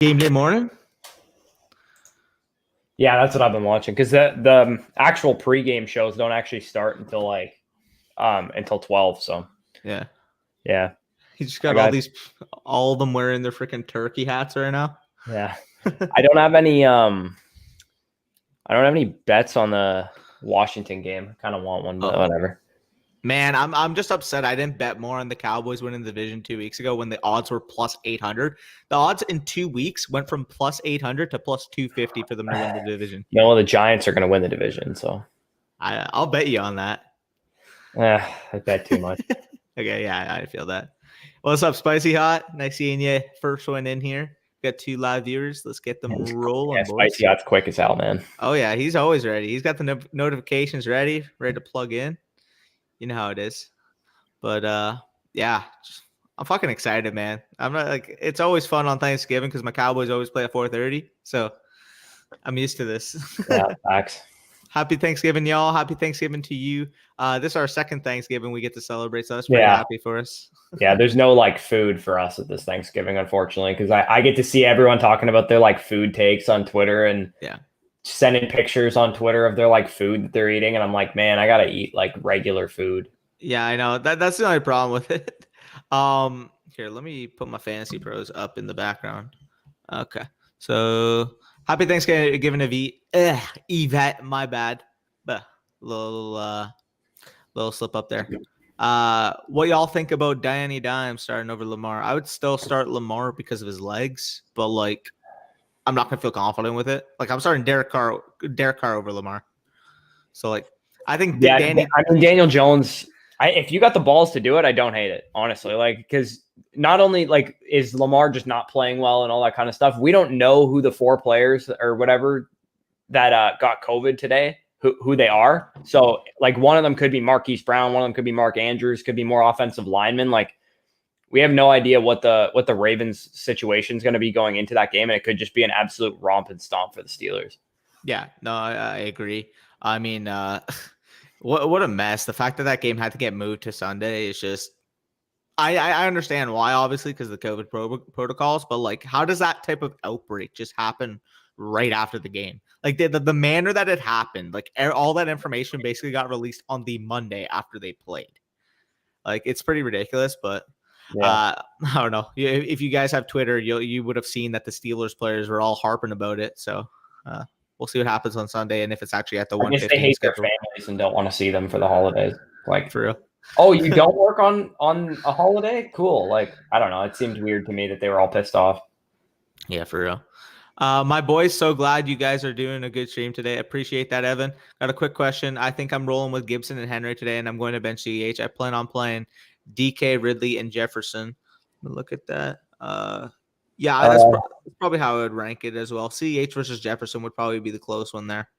Game day morning? Yeah, that's what I've been watching because the actual pregame shows don't actually start until until 12. So Yeah. yeah, You just got all of them wearing their freaking turkey hats right now. Yeah. I don't have any bets on the Washington game. Kind of want one, but whatever. Man, I'm just upset I didn't bet more on the Cowboys winning the division 2 weeks ago when the odds were plus 800. The odds in 2 weeks went from plus 800 to plus 250 for them to win the division. The Giants are going to win the division, so I'll bet you on that. I bet too much. Okay, yeah, I feel that. What's up, Spicy Hot? Nice seeing you. First one in here. Got 2 live viewers. Let's get them rolling, boys. Spicy Hot's quick as hell, man. Oh, yeah, he's always ready. He's got the notifications ready to plug in. You know how it is. But yeah, I'm fucking excited, man. I'm not it's always fun on Thanksgiving because my Cowboys always play at 4:30. So I'm used to this. Yeah, facts. Happy Thanksgiving, y'all. Happy Thanksgiving to you. This is our second Thanksgiving we get to celebrate, so that's pretty happy for us. Yeah, there's no food for us at this Thanksgiving, unfortunately, because I get to see everyone talking about their food takes on Twitter and sending pictures on Twitter of their food that they're eating, and I'm like, man, I gotta eat regular food. Yeah, I know that's the only problem with it. Here, let me put my fantasy pros up in the background. Okay, so happy Thanksgiving, Yvette. My bad, but little slip up there. What y'all think about Danny Dimes starting over Lamar? I would still start Lamar because of his legs, but I'm not gonna feel confident with it. I'm starting Derek Carr over Lamar. So I think Daniel Jones. If you got the balls to do it, I don't hate it, honestly. Because not only is Lamar just not playing well and all that kind of stuff, we don't know who the 4 players or whatever that got COVID today, who they are. So one of them could be Marquise Brown, one of them could be Mark Andrews, could be more offensive linemen. We have no idea what the Ravens situation is going to be going into that game, and it could just be an absolute romp and stomp for the Steelers. Yeah, no, I agree. I mean, what a mess. The fact that game had to get moved to Sunday is just I understand why, obviously, because of the COVID protocols, but how does that type of outbreak just happen right after the game? The manner that it happened, all that information basically got released on the Monday after they played. It's pretty ridiculous, but I don't know. If you guys have Twitter, you would have seen that the Steelers players were all harping about it. So we'll see what happens on Sunday and if it's actually at the 1:15. I guess they hate their families and don't want to see them for the holidays. For real. Oh, you don't work on a holiday? Cool. I don't know. It seemed weird to me that they were all pissed off. Yeah, for real. My boys, so glad you guys are doing a good stream today. Appreciate that, Evan. Got a quick question. I think I'm rolling with Gibson and Henry today, and I'm going to bench CH. I plan on playing DK, Ridley, and Jefferson. Look at that. That's probably how I would rank it as well. CH versus Jefferson would probably be the close one there.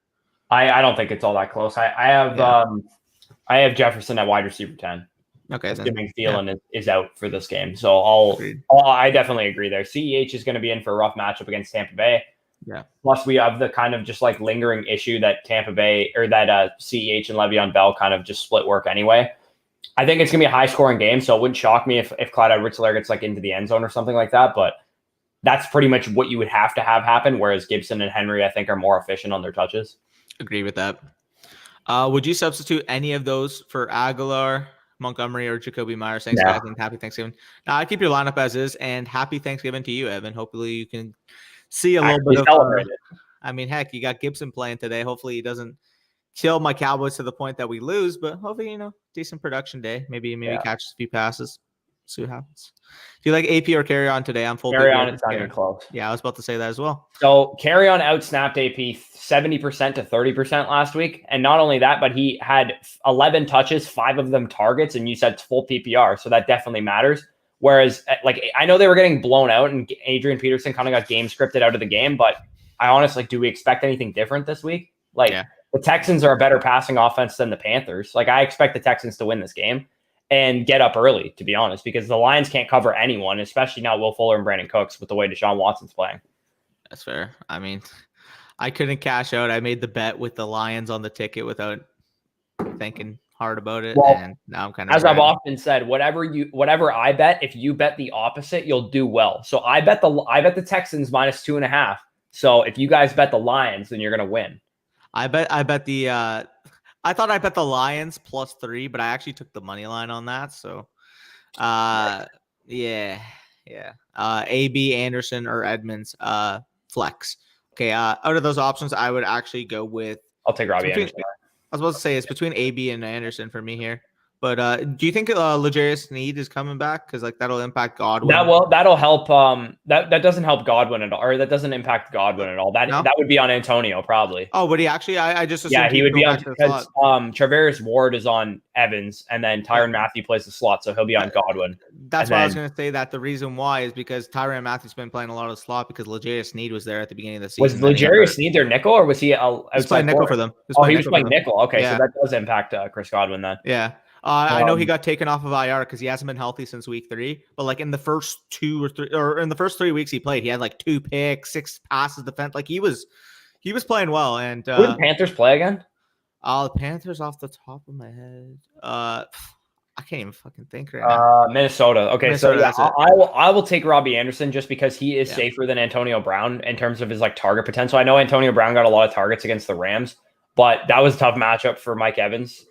I don't think it's all that close. I have Jefferson at wide receiver 10. Okay. Assuming Thielen is out for this game. So I definitely agree there. CEH is going to be in for a rough matchup against Tampa Bay. Yeah. Plus we have the kind of just lingering issue that Tampa Bay or that CEH and Le'Veon Bell kind of just split work anyway. I think it's going to be a high scoring game. So it wouldn't shock me if Clyde Edwards-Helaire gets into the end zone or something like that. But that's pretty much what you would have to have happen. Whereas Gibson and Henry, I think, are more efficient on their touches. Agree with that. Would you substitute any of those for Aguilar, Montgomery, or Jacoby Myers? Thanks, guys, and happy Thanksgiving. I keep your lineup as is, and happy Thanksgiving to you, Evan. Hopefully you can see a little bit of heck, you got Gibson playing today. Hopefully he doesn't kill my Cowboys to the point that we lose, but hopefully, decent production day. Maybe catches a few passes. See what happens. Do you like AP or Carry On today? I'm full. Carry On, it's not even close. Yeah, I was about to say that as well. So Carry On outsnapped AP 70% to 30% last week. And not only that, but he had 11 touches, 5 of them targets, and you said it's full PPR. So that definitely matters. Whereas, I know they were getting blown out and Adrian Peterson kind of got game scripted out of the game, but I honestly, do we expect anything different this week? The Texans are a better passing offense than the Panthers. I expect the Texans to win this game and get up early, to be honest, because the Lions can't cover anyone, especially now Will Fuller and Brandon Cooks with the way Deshaun Watson's playing. That's fair. I mean, I couldn't cash out. I made the bet with the Lions on the ticket without thinking hard about it, Well, and now I'm kind of as I've often said, whatever I bet, if you bet the opposite, you'll do well. So I bet the Texans -2.5. So if you guys bet the Lions, then you're gonna win. I thought I bet the Lions +3, but I actually took the money line on that. So, yeah. AB, Anderson, or Edmonds, flex. Okay. Out of those options, I would actually go with. I'll take Robbie Anderson. I was supposed to say it's between AB and Anderson for me here. But do you think L'Jarius Sneed is coming back? Because like that'll impact Godwin. That'll help. That doesn't help Godwin at all, or that doesn't impact Godwin at all. That would be on Antonio probably. Oh, but he actually, I just assumed he would be on because Travaris Ward is on Evans, and then Tyrann Mathieu plays the slot, so he'll be on Godwin. That's why I was going to say that the reason why is because Tyrann Mathieu's been playing a lot of the slot because L'Jarius Sneed was there at the beginning of the season. Was L'Jarius Sneed their nickel, or was he? He's playing nickel for them. He was playing nickel. Okay, so that does impact Chris Godwin then. Yeah. I know he got taken off of IR because he hasn't been healthy since week 3. But like in the first 3 weeks he played, he had like 2 picks, 6 passes defense. Like he was playing well. And who did the Panthers play again? The Panthers off the top of my head. I can't even fucking think right now. Minnesota. Okay, Minnesota, so I will take Robbie Anderson just because he is safer than Antonio Brown in terms of his like target potential. I know Antonio Brown got a lot of targets against the Rams, but that was a tough matchup for Mike Evans.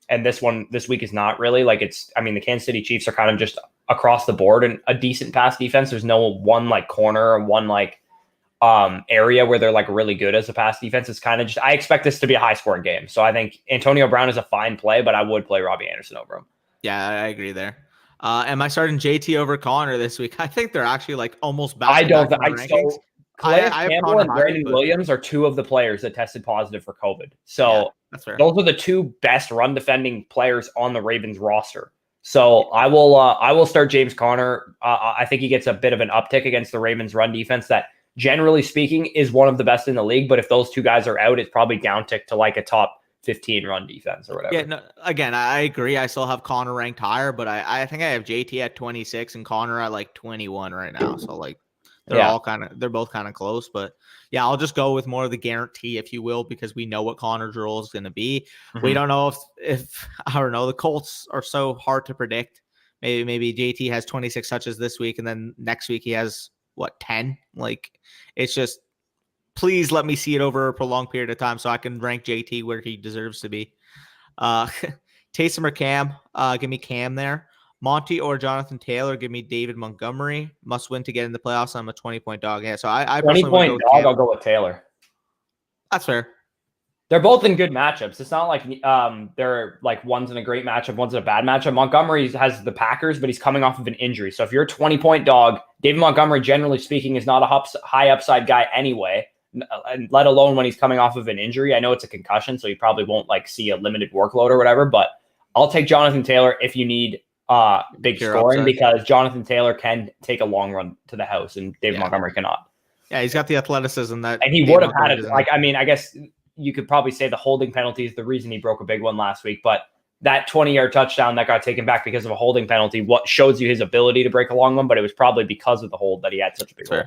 And this week is not really like the Kansas City Chiefs are kind of just across the board and a decent pass defense. There's no one like corner or one like area where they're like really good as a pass defense. It's kind of just, I expect this to be a high scoring game. So I think Antonio Brown is a fine play, but I would play Robbie Anderson over him. Yeah, I agree there. Am I starting JT over Connor this week? I think they're actually like almost back. I don't. Calais Campbell and Brandon Williams are 2 of the players that tested positive for COVID. So that's fair. Those are the 2 best run defending players on the Ravens roster. So I will start James Conner. I think he gets a bit of an uptick against the Ravens run defense that generally speaking is one of the best in the league. But if those 2 guys are out, it's probably downtick to like a top 15 run defense or whatever. Yeah, no, again, I agree. I still have Connor ranked higher, but I think I have JT at 26 and Connor at like 21 right now. So like they're both kind of close, but yeah, I'll just go with more of the guarantee, if you will, because we know what Connor's role is going to be. Mm-hmm. We don't know if I don't know, the Colts are so hard to predict. Maybe JT has 26 touches this week, and then next week he has 10? Like it's just, please let me see it over a prolonged period of time so I can rank JT where he deserves to be. Taysom or Cam, give me Cam there. Monty or Jonathan Taylor, give me David Montgomery. Must win to get in the playoffs. I'm a 20-point dog. Yeah, so I 20-point dog. I'll go with Taylor. That's fair. They're both in good matchups. It's not like they're like one's in a great matchup, one's in a bad matchup. Montgomery has the Packers, but he's coming off of an injury. So if you're a 20-point dog, David Montgomery, generally speaking, is not a high upside guy anyway, let alone when he's coming off of an injury. I know it's a concussion, so he probably won't like see a limited workload or whatever. But I'll take Jonathan Taylor if you need big scoring because Jonathan Taylor can take a long run to the house and David Montgomery cannot. Yeah, he's got the athleticism and he would have had it. Like, I mean, I guess you could probably say the holding penalty is the reason he broke a big one last week, but that 20-yard touchdown that got taken back because of a holding penalty, what shows you his ability to break a long one, but it was probably because of the hold that he had such a big hold.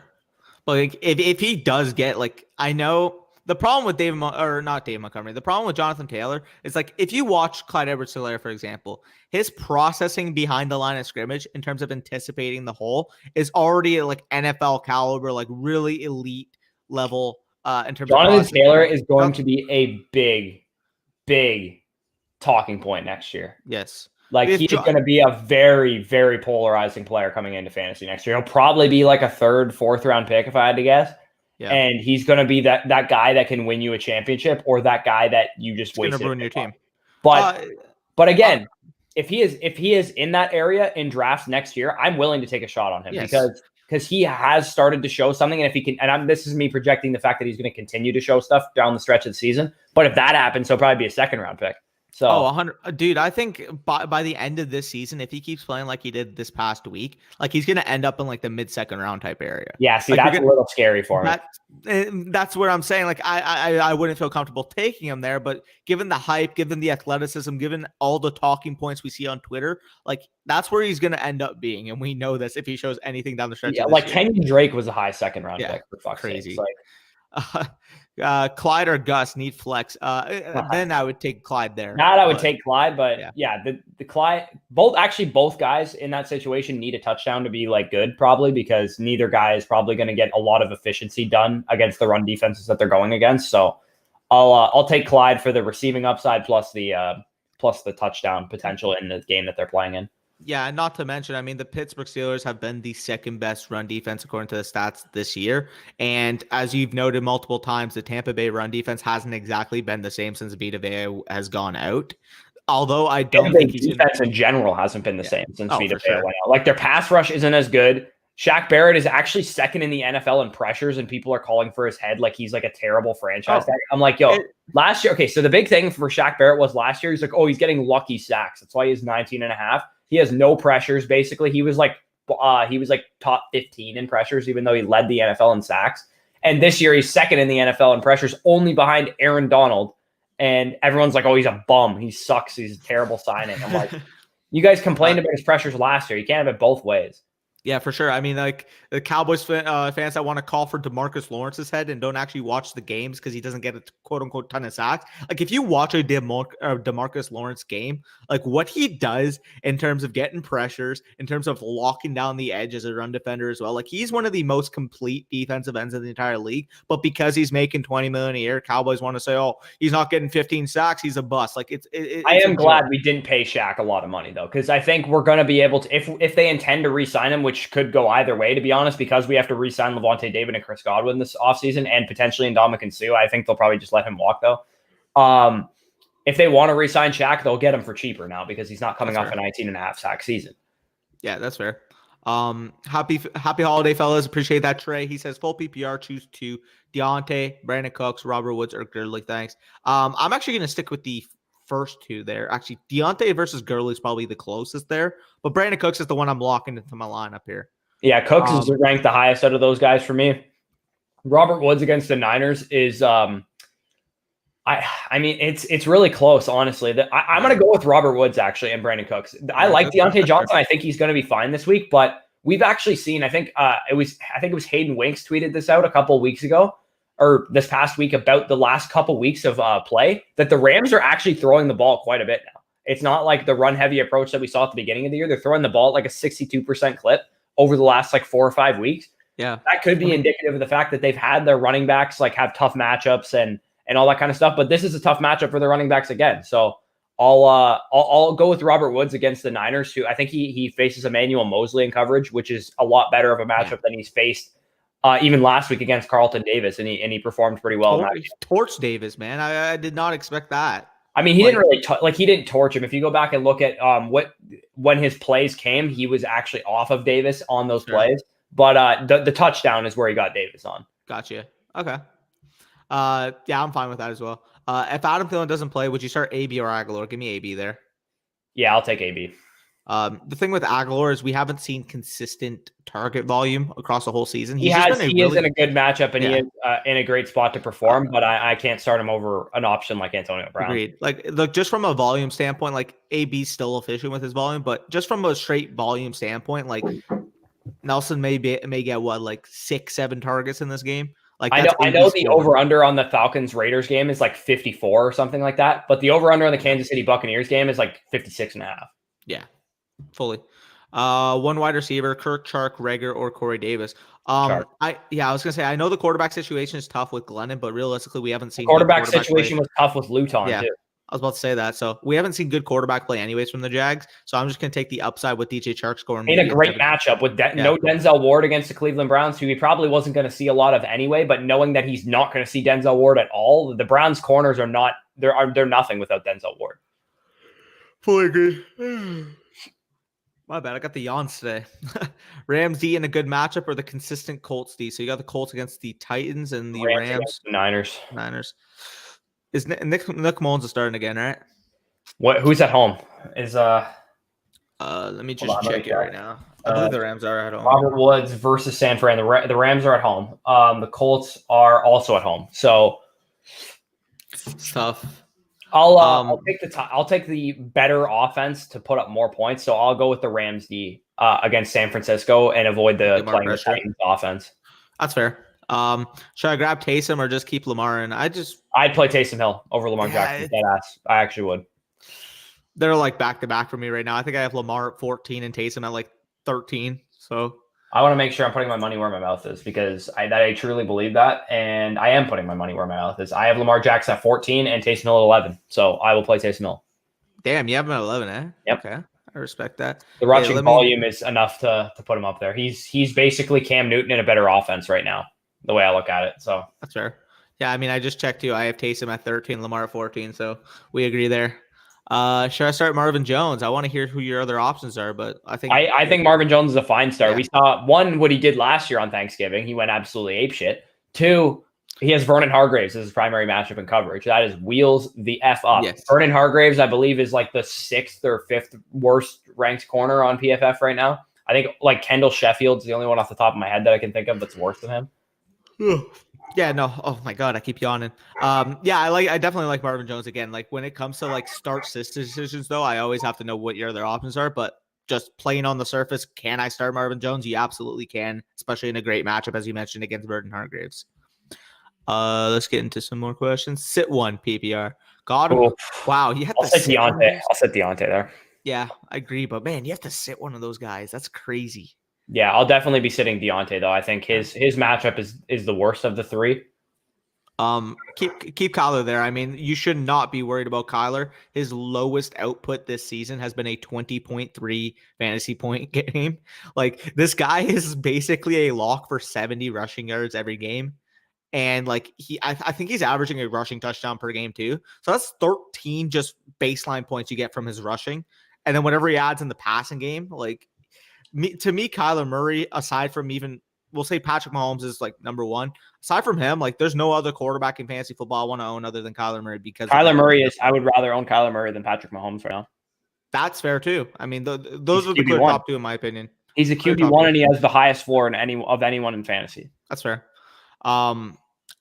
But like, if he does get I know the problem with the problem with Jonathan Taylor is like, if you watch Clyde Edwards-Helaire, for example, his processing behind the line of scrimmage in terms of anticipating the hole is already like NFL caliber, like really elite level in terms of Jonathan Taylor is going to be a big talking point next year. Yes. Like he's going to be a very, very polarizing player coming into fantasy next year. He'll probably be like a 3rd, 4th round pick if I had to guess. Yeah. And he's going to be that guy that can win you a championship or that guy that you just wasted. Going to ruin your team. But again, if he is in that area in drafts next year, I'm willing to take a shot on him because he has started to show something. And if he can, this is me projecting the fact that he's going to continue to show stuff down the stretch of the season. But if that happens, he'll probably be a 2nd round pick. So, 100, dude, I think by the end of this season, if he keeps playing like he did this past week, like he's going to end up in like the mid-2nd round type area. Yeah, see, that's a little scary for him. That's where I'm saying, like, I wouldn't feel comfortable taking him there, but given the hype, given the athleticism, given all the talking points we see on Twitter, like that's where he's going to end up being, and we know this if he shows anything down the stretch. Yeah, like Kenyon Drake was a high 2nd round pick. For fuck's crazy. Sake. Clyde or Gus need flex. Then I would take Clyde there. Not I would take Clyde, but yeah, the Clyde, both guys in that situation need a touchdown to be like good, probably, because neither guy is probably going to get a lot of efficiency done against the run defenses that they're going against. So I'll take Clyde for the receiving upside plus the touchdown potential in the game that they're playing in. Yeah, not to mention, I mean, the Pittsburgh Steelers have been the second best run defense according to the stats this year. And as you've noted multiple times, the Tampa Bay run defense hasn't exactly been the same since Vita Vea has gone out. Although I don't think he's defense in general hasn't been the same since Vita Vea went out. Like, their pass rush isn't as good. Shaq Barrett is actually second in the NFL in pressures, and people are calling for his head like he's like a terrible franchise tag. I'm like, last year, okay, so the big thing for Shaq Barrett was last year, he's like, he's getting lucky sacks. That's why he's 19.5. He has no pressures, basically. He was like top 15 in pressures, even though he led the NFL in sacks. And this year, he's second in the NFL in pressures, only behind Aaron Donald. And everyone's like, he's a bum. He sucks. He's a terrible signing. I'm like, you guys complained about his pressures last year. You can't have it both ways. Yeah, for sure. I mean, like the Cowboys fans that want to call for DeMarcus Lawrence's head and don't actually watch the games because he doesn't get a quote unquote ton of sacks. Like if you watch a DeMarcus Lawrence game, like what he does in terms of getting pressures, in terms of locking down the edge as a run defender as well, like he's one of the most complete defensive ends in the entire league. But because he's making $20 million a year, Cowboys want to say, he's not getting 15 sacks, he's a bust. Like I am glad we didn't pay Shaq a lot of money though, because I think we're going to be able to, if they intend to re-sign him, which could go either way, to be honest, because we have to re-sign Levante David and Chris Godwin this offseason and potentially Ndamukong Suh. I think they'll probably just let him walk though. If they want to re-sign Shaq, they'll get him for cheaper now because he's not coming off a 19.5 sack season. Yeah, that's fair. Happy holiday, fellas. Appreciate that, Trey. He says full PPR, choose two: Deontay, Brandon Cooks, Robert Woods, or Gurley. Thanks. I'm actually going to stick with the first two there. Actually, Deontay versus Gurley is probably the closest there, but Brandon Cooks is the one I'm locking into my lineup here. Yeah, Cooks is ranked the highest out of those guys for me. Robert Woods against the Niners is I mean it's really close, honestly. I'm going to go with Robert Woods actually and Brandon Cooks. I like Deontay Johnson. I think he's going to be fine this week, but we've actually seen. I think it was Hayden Winks tweeted this out a couple of weeks ago or this past week about the last couple weeks of play that the Rams are actually throwing the ball quite a bit now. It's not like the run heavy approach that we saw at the beginning of the year. They're throwing the ball at like a 62% clip over the last like 4 or 5 weeks. Yeah. That could be indicative of the fact that they've had their running backs like have tough matchups and all that kind of stuff. But this is a tough matchup for the running backs again. So I'll go with Robert Woods against the Niners, who I think he faces Emmanuel Mosley in coverage, which is a lot better of a matchup than he's faced even last week against Carlton Davis, and he performed pretty well. Torch Davis, man. I did not expect that. I mean, he didn't really he didn't torch him. If you go back and look at when his plays came, he was actually off of Davis on those plays. But the touchdown is where he got Davis on. Gotcha. Okay. Yeah, I'm fine with that as well. If Adam Thielen doesn't play, would you start AB or Aguilar? Give me AB there. Yeah, I'll take AB. The thing with Aguilar is we haven't seen consistent target volume across the whole season. He is in a good matchup and he is in a great spot to perform, but I can't start him over an option like Antonio Brown. Agreed. Like, look, just from a volume standpoint, like AB's still efficient with his volume, but just from a straight volume standpoint, like Nelson may get what, like 6-7 targets in this game. Like I know the over-under on the Falcons-Raiders game is like 54 or something like that, but the over-under on the Kansas City Buccaneers game is like 56.5. Yeah, fully. One wide receiver, Kirk, Chark, Reagor, or Corey Davis. I was gonna say I know the quarterback situation is tough with Glennon, but realistically we haven't seen quarterback situation was tough with Luton too. I was about to say that. So we haven't seen good quarterback play anyways from the Jags. So I'm just going to take the upside with DJ Chark scoring. In a great matchup with no Denzel Ward against the Cleveland Browns, who he probably wasn't going to see a lot of anyway, but knowing that he's not going to see Denzel Ward at all, the Browns corners are not, they're nothing without Denzel Ward. Fully agree. My bad. I got the yawns today. Rams D in a good matchup or the consistent Colts D. So you got the Colts against the Titans and the Rams. The Niners. Is Nick Mullins starting again, right? What? Who's at home? Let me just check it right now. I believe the Rams are at home. Robert Woods versus San Fran. The Rams are at home. The Colts are also at home. So it's tough. I'll take the better offense to put up more points. So I'll go with the Rams D against San Francisco and avoid the playing the Titans offense. That's fair. Should I grab Taysom or just keep Lamar? And I'd play Taysom Hill over Lamar Jackson. yeah, Deadass. I actually would. they're like back to back for me right now. I think I have Lamar at 14 and Taysom at like 13. So I want to make sure I'm putting my money where my mouth is because I truly believe that, and I am putting my money where my mouth is. I have Lamar Jackson at 14 and Taysom Hill at 11, so I will play Taysom Hill. damn, you have him at 11, eh? Yep. Okay, I respect that. The rushing volume is enough to put him up there. He's basically Cam Newton in a better offense right now, the way I look at it. So that's fair. Yeah, I mean, I just checked too. I have Taysom at 13, Lamar at 14, so we agree there. Should I start Marvin Jones? I want to hear who your other options are, but I think Marvin Jones is a fine start. Yeah. We saw one, what he did last year on Thanksgiving. He went absolutely apeshit. 2, he has Vernon Hargreaves as his primary matchup in coverage. That is wheels the F up. Yes. Vernon Hargreaves, I believe, is like the 6th or 5th worst ranked corner on PFF right now. I think like Kendall Sheffield's the only one off the top of my head that I can think of that's worse than him. Yeah, no. Oh my God, I keep yawning. Yeah, I definitely like Marvin Jones again. Like when it comes to like start decisions, though, I always have to know what your other options are. But just playing on the surface, can I start Marvin Jones? You absolutely can, especially in a great matchup as you mentioned against Vernon Hargreaves. Let's get into some more questions. Sit one PPR. God, wow, you have to sit Deontay. I'll sit Deontay there. Yeah, I agree, but man, you have to sit one of those guys. That's crazy. Yeah, I'll definitely be sitting Deontay though. I think his matchup is the worst of the 3. Keep Kyler there. I mean, you should not be worried about Kyler. His lowest output this season has been a 20.3 fantasy point game. Like this guy is basically a lock for 70 rushing yards every game. And like I think he's averaging a rushing touchdown per game too. So that's 13 just baseline points you get from his rushing. And then whatever he adds in the passing game, like to me, Kyler Murray, aside from even, we'll say Patrick Mahomes is like number 1. Aside from him, like there's no other quarterback in fantasy football I want to own other than Kyler Murray because Kyler Murray is, I would rather own Kyler Murray than Patrick Mahomes right now. That's fair too. I mean, those are the clear top 2 in my opinion. He's a QB1 and he has the highest floor in anyone in fantasy. That's fair.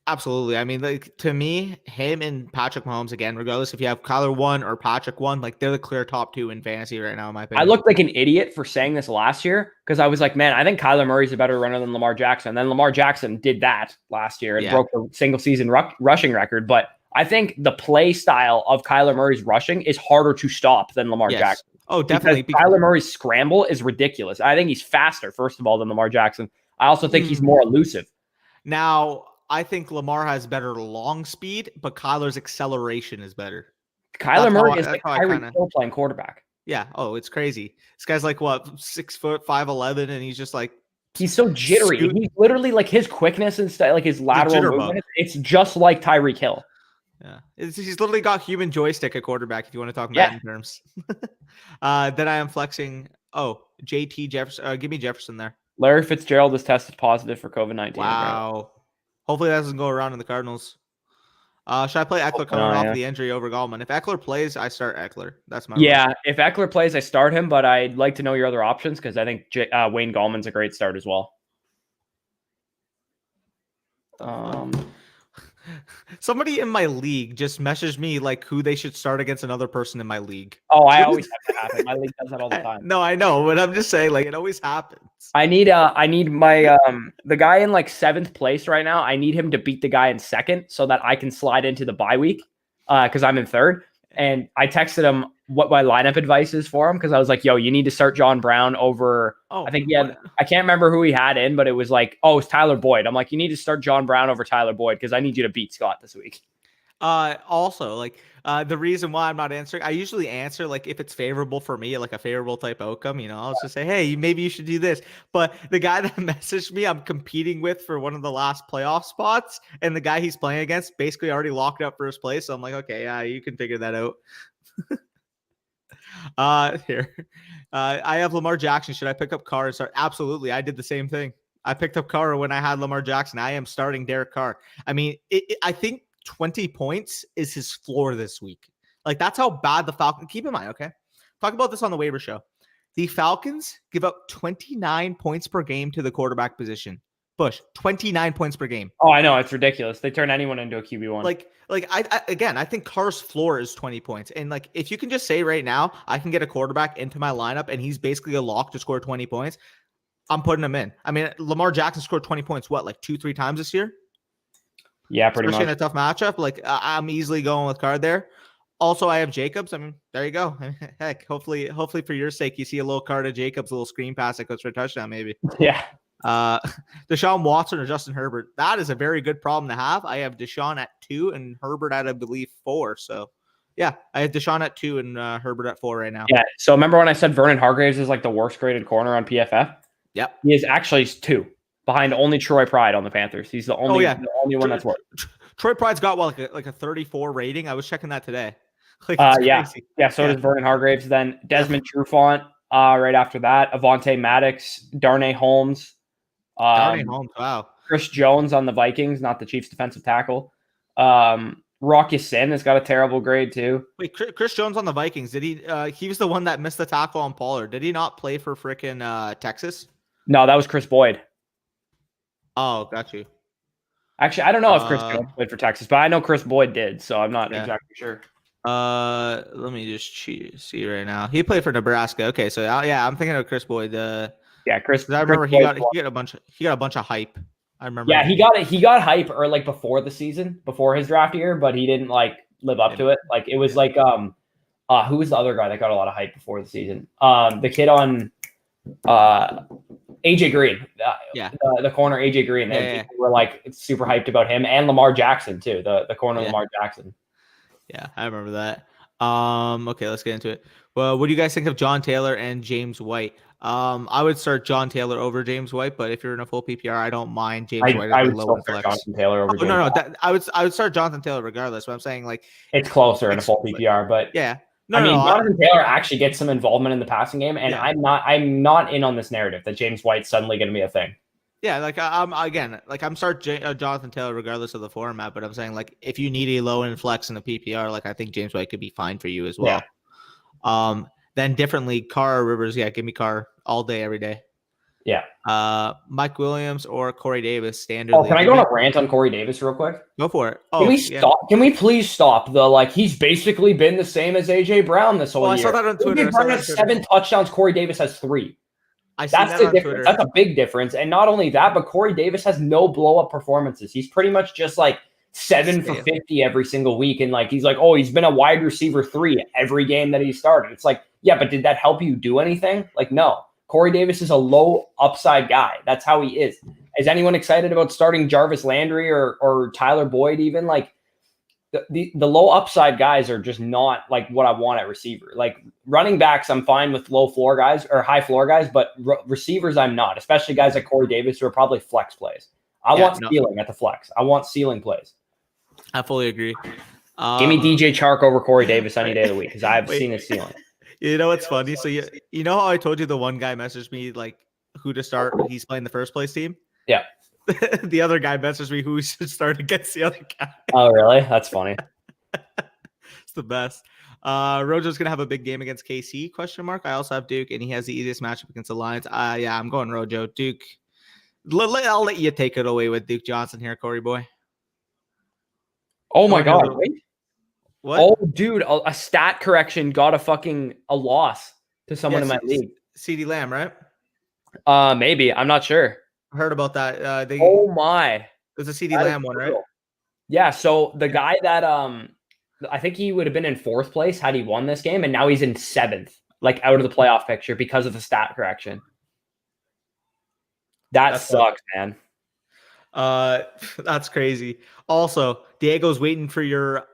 Absolutely. I mean, like to me, him and Patrick Mahomes again, regardless if you have Kyler 1 or Patrick 1, like they're the clear top 2 in fantasy right now, in my opinion. I looked like an idiot for saying this last year because I was like, man, I think Kyler Murray's a better runner than Lamar Jackson. And then Lamar Jackson did that last year and broke the single season rushing record. But I think the play style of Kyler Murray's rushing is harder to stop than Lamar Jackson. Oh, definitely. Because Kyler Murray's scramble is ridiculous. I think he's faster, first of all, than Lamar Jackson. I also think he's more elusive. Now, I think Lamar has better long speed, but Kyler's acceleration is better. Kyler Murray is like Tyreek Hill playing quarterback. Yeah. Oh, it's crazy. This guy's like what, 6 foot, 5'11", and he's just like he's so jittery. He's literally like his quickness and stuff, like his lateral movement. It's just like Tyreek Hill. Yeah, he's literally got human joystick at quarterback. If you want to talk Madden terms, then I am flexing. Oh, JT Jefferson. Give me Jefferson there. Larry Fitzgerald has tested positive for COVID-19. Wow. Right? Hopefully that doesn't go around in the Cardinals. Should I play Eckler coming off the injury over Gallman? If Eckler plays, I start Eckler. That's my If Eckler plays, I start him, but I'd like to know your other options because I think Wayne Gallman's a great start as well. Somebody in my league just messaged me like who they should start against another person in my league. Oh, I always have to happen. My league does that all the time. No, I know, but I'm just saying like it always happens. I need my the guy in like 7th place right now. I need him to beat the guy in 2nd so that I can slide into the bye week because I'm in 3rd. And I texted him what my lineup advice is for him because I was like, yo, you need to start John Brown over. I think I can't remember who he had in, but it was like, it's Tyler Boyd. I'm like, you need to start John Brown over Tyler Boyd because I need you to beat Scott this week. Also, like the reason why I'm not answering, I usually answer like if it's favorable for me, like a favorable type outcome, I'll just say, hey, maybe you should do this. But the guy that messaged me, I'm competing with for one of the last playoff spots, and the guy he's playing against basically already locked up first place. So I'm like, okay, yeah, you can figure that out. Here. I have Lamar Jackson. Should I pick up Carr and start? Absolutely. I did the same thing. I picked up Carr when I had Lamar Jackson. I am starting Derek Carr. I mean, I think 20 points is his floor this week. Like that's how bad the Falcons. Keep in mind, okay? Talk about this on the waiver show. The Falcons give up 29 points per game to the quarterback position. Bush, 29 points per game. Oh, I know. It's ridiculous. They turn anyone into a QB1. I think Carr's floor is 20 points. And like, if you can just say right now, I can get a quarterback into my lineup and he's basically a lock to score 20 points. I'm putting him in. I mean, Lamar Jackson scored 20 points, like 2-3 times this year? Yeah, pretty Especially much. in a tough matchup. Like, I'm easily going with Card there. Also, I have Jacobs. I mean, there you go. Heck, hopefully for your sake, you see a little card of Jacobs, a little screen pass that goes for a touchdown, maybe. Yeah. Deshaun Watson or Justin Herbert. That is a very good problem to have. I have Deshaun at 2 and Herbert at, I believe, 4. So, yeah, I have Deshaun at 2 and Herbert at 4 right now. Yeah. So remember when I said Vernon Hargreaves is like the worst graded corner on PFF? Yep. He is actually 2 behind only Troy Pride on the Panthers. He's the only one that's worse. Troy Pride's got like a 34 rating. I was checking that today. Like, crazy. Yeah. So does Vernon Hargreaves. Then Desmond Trufant. Right after that, Avonte Maddox, Darnay Holmes. Wow. Chris Jones on the Vikings, not the Chiefs defensive tackle. Rocky Sin has got a terrible grade too. Wait, Chris Jones on the Vikings. Did he? He was the one that missed the tackle on Pollard. Did he not play for frickin' Texas? No, that was Chris Boyd. Oh, got you. Actually, I don't know if Chris Jones played for Texas, but I know Chris Boyd did, so I'm not exactly sure. Let me just see right now. He played for Nebraska. Okay, so yeah, I'm thinking of Chris Boyd. Chris. I remember he got a bunch of hype. I remember. Yeah, he got hype or like before the season, before his draft year, but he didn't like live up to it. Like it was like who was the other guy that got a lot of hype before the season? The kid on AJ Green. The corner AJ Green. People were like super hyped about him and Lamar Jackson too. The corner Lamar Jackson. Yeah, I remember that. Okay, let's get into it. Well, what do you guys think of John Taylor and James White? I would start John Taylor over James White, but if you're in a full PPR, I don't mind James White. I would still start Jonathan Taylor over James White. I would start Jonathan Taylor regardless. But I'm saying like it's closer in a full PPR, but yeah. Jonathan Taylor actually gets some involvement in the passing game, and I'm not in on this narrative that James White's suddenly going to be a thing. Yeah, like I'm starting Jonathan Taylor regardless of the format, but I'm saying like if you need a low end flex in the PPR, like I think James White could be fine for you as well. Yeah. Then differently, Carr or Rivers, give me Carr all day, every day. Yeah. Mike Williams or Corey Davis, standard. Oh, can I go on a rant on Corey Davis real quick? Go for it. Can we stop? Can we please stop the he's basically been the same as AJ Brown this whole year. I saw that on Twitter. AJ Brown has 7 touchdowns. Corey Davis has 3. That's the difference. That's a big difference. And not only that, but Corey Davis has no blow up performances. He's pretty much just like 7 for 50 every single week. And he's he's been a wide receiver 3 every game that he started. It's like, yeah, but did that help you do anything? No. Corey Davis is a low upside guy. That's how he is. Is anyone excited about starting Jarvis Landry or Tyler Boyd even? The low upside guys are just not what I want at receiver. Running backs, I'm fine with low floor guys or high floor guys, but receivers, I'm not, especially guys like Corey Davis who are probably flex plays. I want ceiling at the flex. I want ceiling plays. I fully agree. Give me DJ Chark over Corey Davis any day of the week because I've seen his ceiling. You know what's funny? So you know how I told you the one guy messaged me who to start? He's playing the first place team. Yeah. The other guy messaged me who should start against the other guy. Oh, really? That's funny. It's the best. Rojo's gonna have a big game against KC? I also have Duke, and he has the easiest matchup against the Lions. Yeah, I'm going Rojo. Duke. I'll let you take it away with Duke Johnson here, Corey boy. Oh my God! Wait. What? Oh, dude, a stat correction got a loss to someone in my league. CeeDee Lamb, right? Maybe. I'm not sure. I heard about that. Oh my! There's a CeeDee Lamb one, right? Yeah. So the guy that I think he would have been in 4th place had he won this game, and now he's in 7th, out of the playoff picture because of the stat correction. That sucks, man. That's crazy. Also, Diego's waiting for your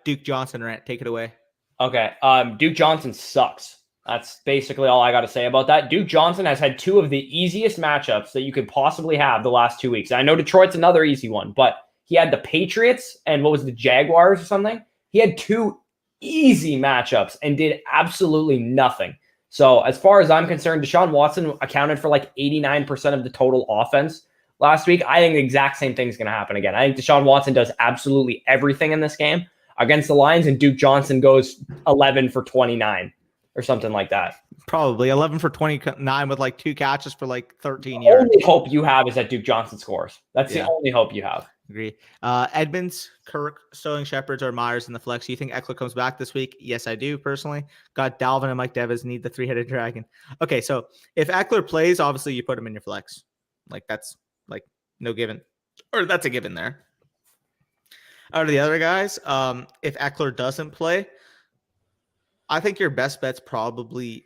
Duke Johnson rant. Take it away. Okay. Duke Johnson sucks. That's basically all I got to say about that. Duke Johnson has had 2 of the easiest matchups that you could possibly have the last 2 weeks. I know Detroit's another easy one, but he had the Patriots and the Jaguars or something. He had 2 easy matchups and did absolutely nothing. So as far as I'm concerned, Deshaun Watson accounted for 89% of the total offense last week. I think the exact same thing is going to happen again. I think Deshaun Watson does absolutely everything in this game against the Lions, and Duke Johnson goes 11 for 29 or something like that. Probably 11 for 29 with 2 catches for 13 The yards. only hope you have is that Duke Johnson scores. That's the only hope you have. Agree. Edmonds, Kirk, Sterling Shepard, or Myers in the flex. Do you think Eckler comes back this week? Yes, I do personally. Got Dalvin and Mike Davis need the three-headed dragon. Okay, so if Eckler plays, obviously you put him in your flex. Like that's like no given, or that's a given there. Out of the other guys, if Eckler doesn't play, I think your best bet's probably.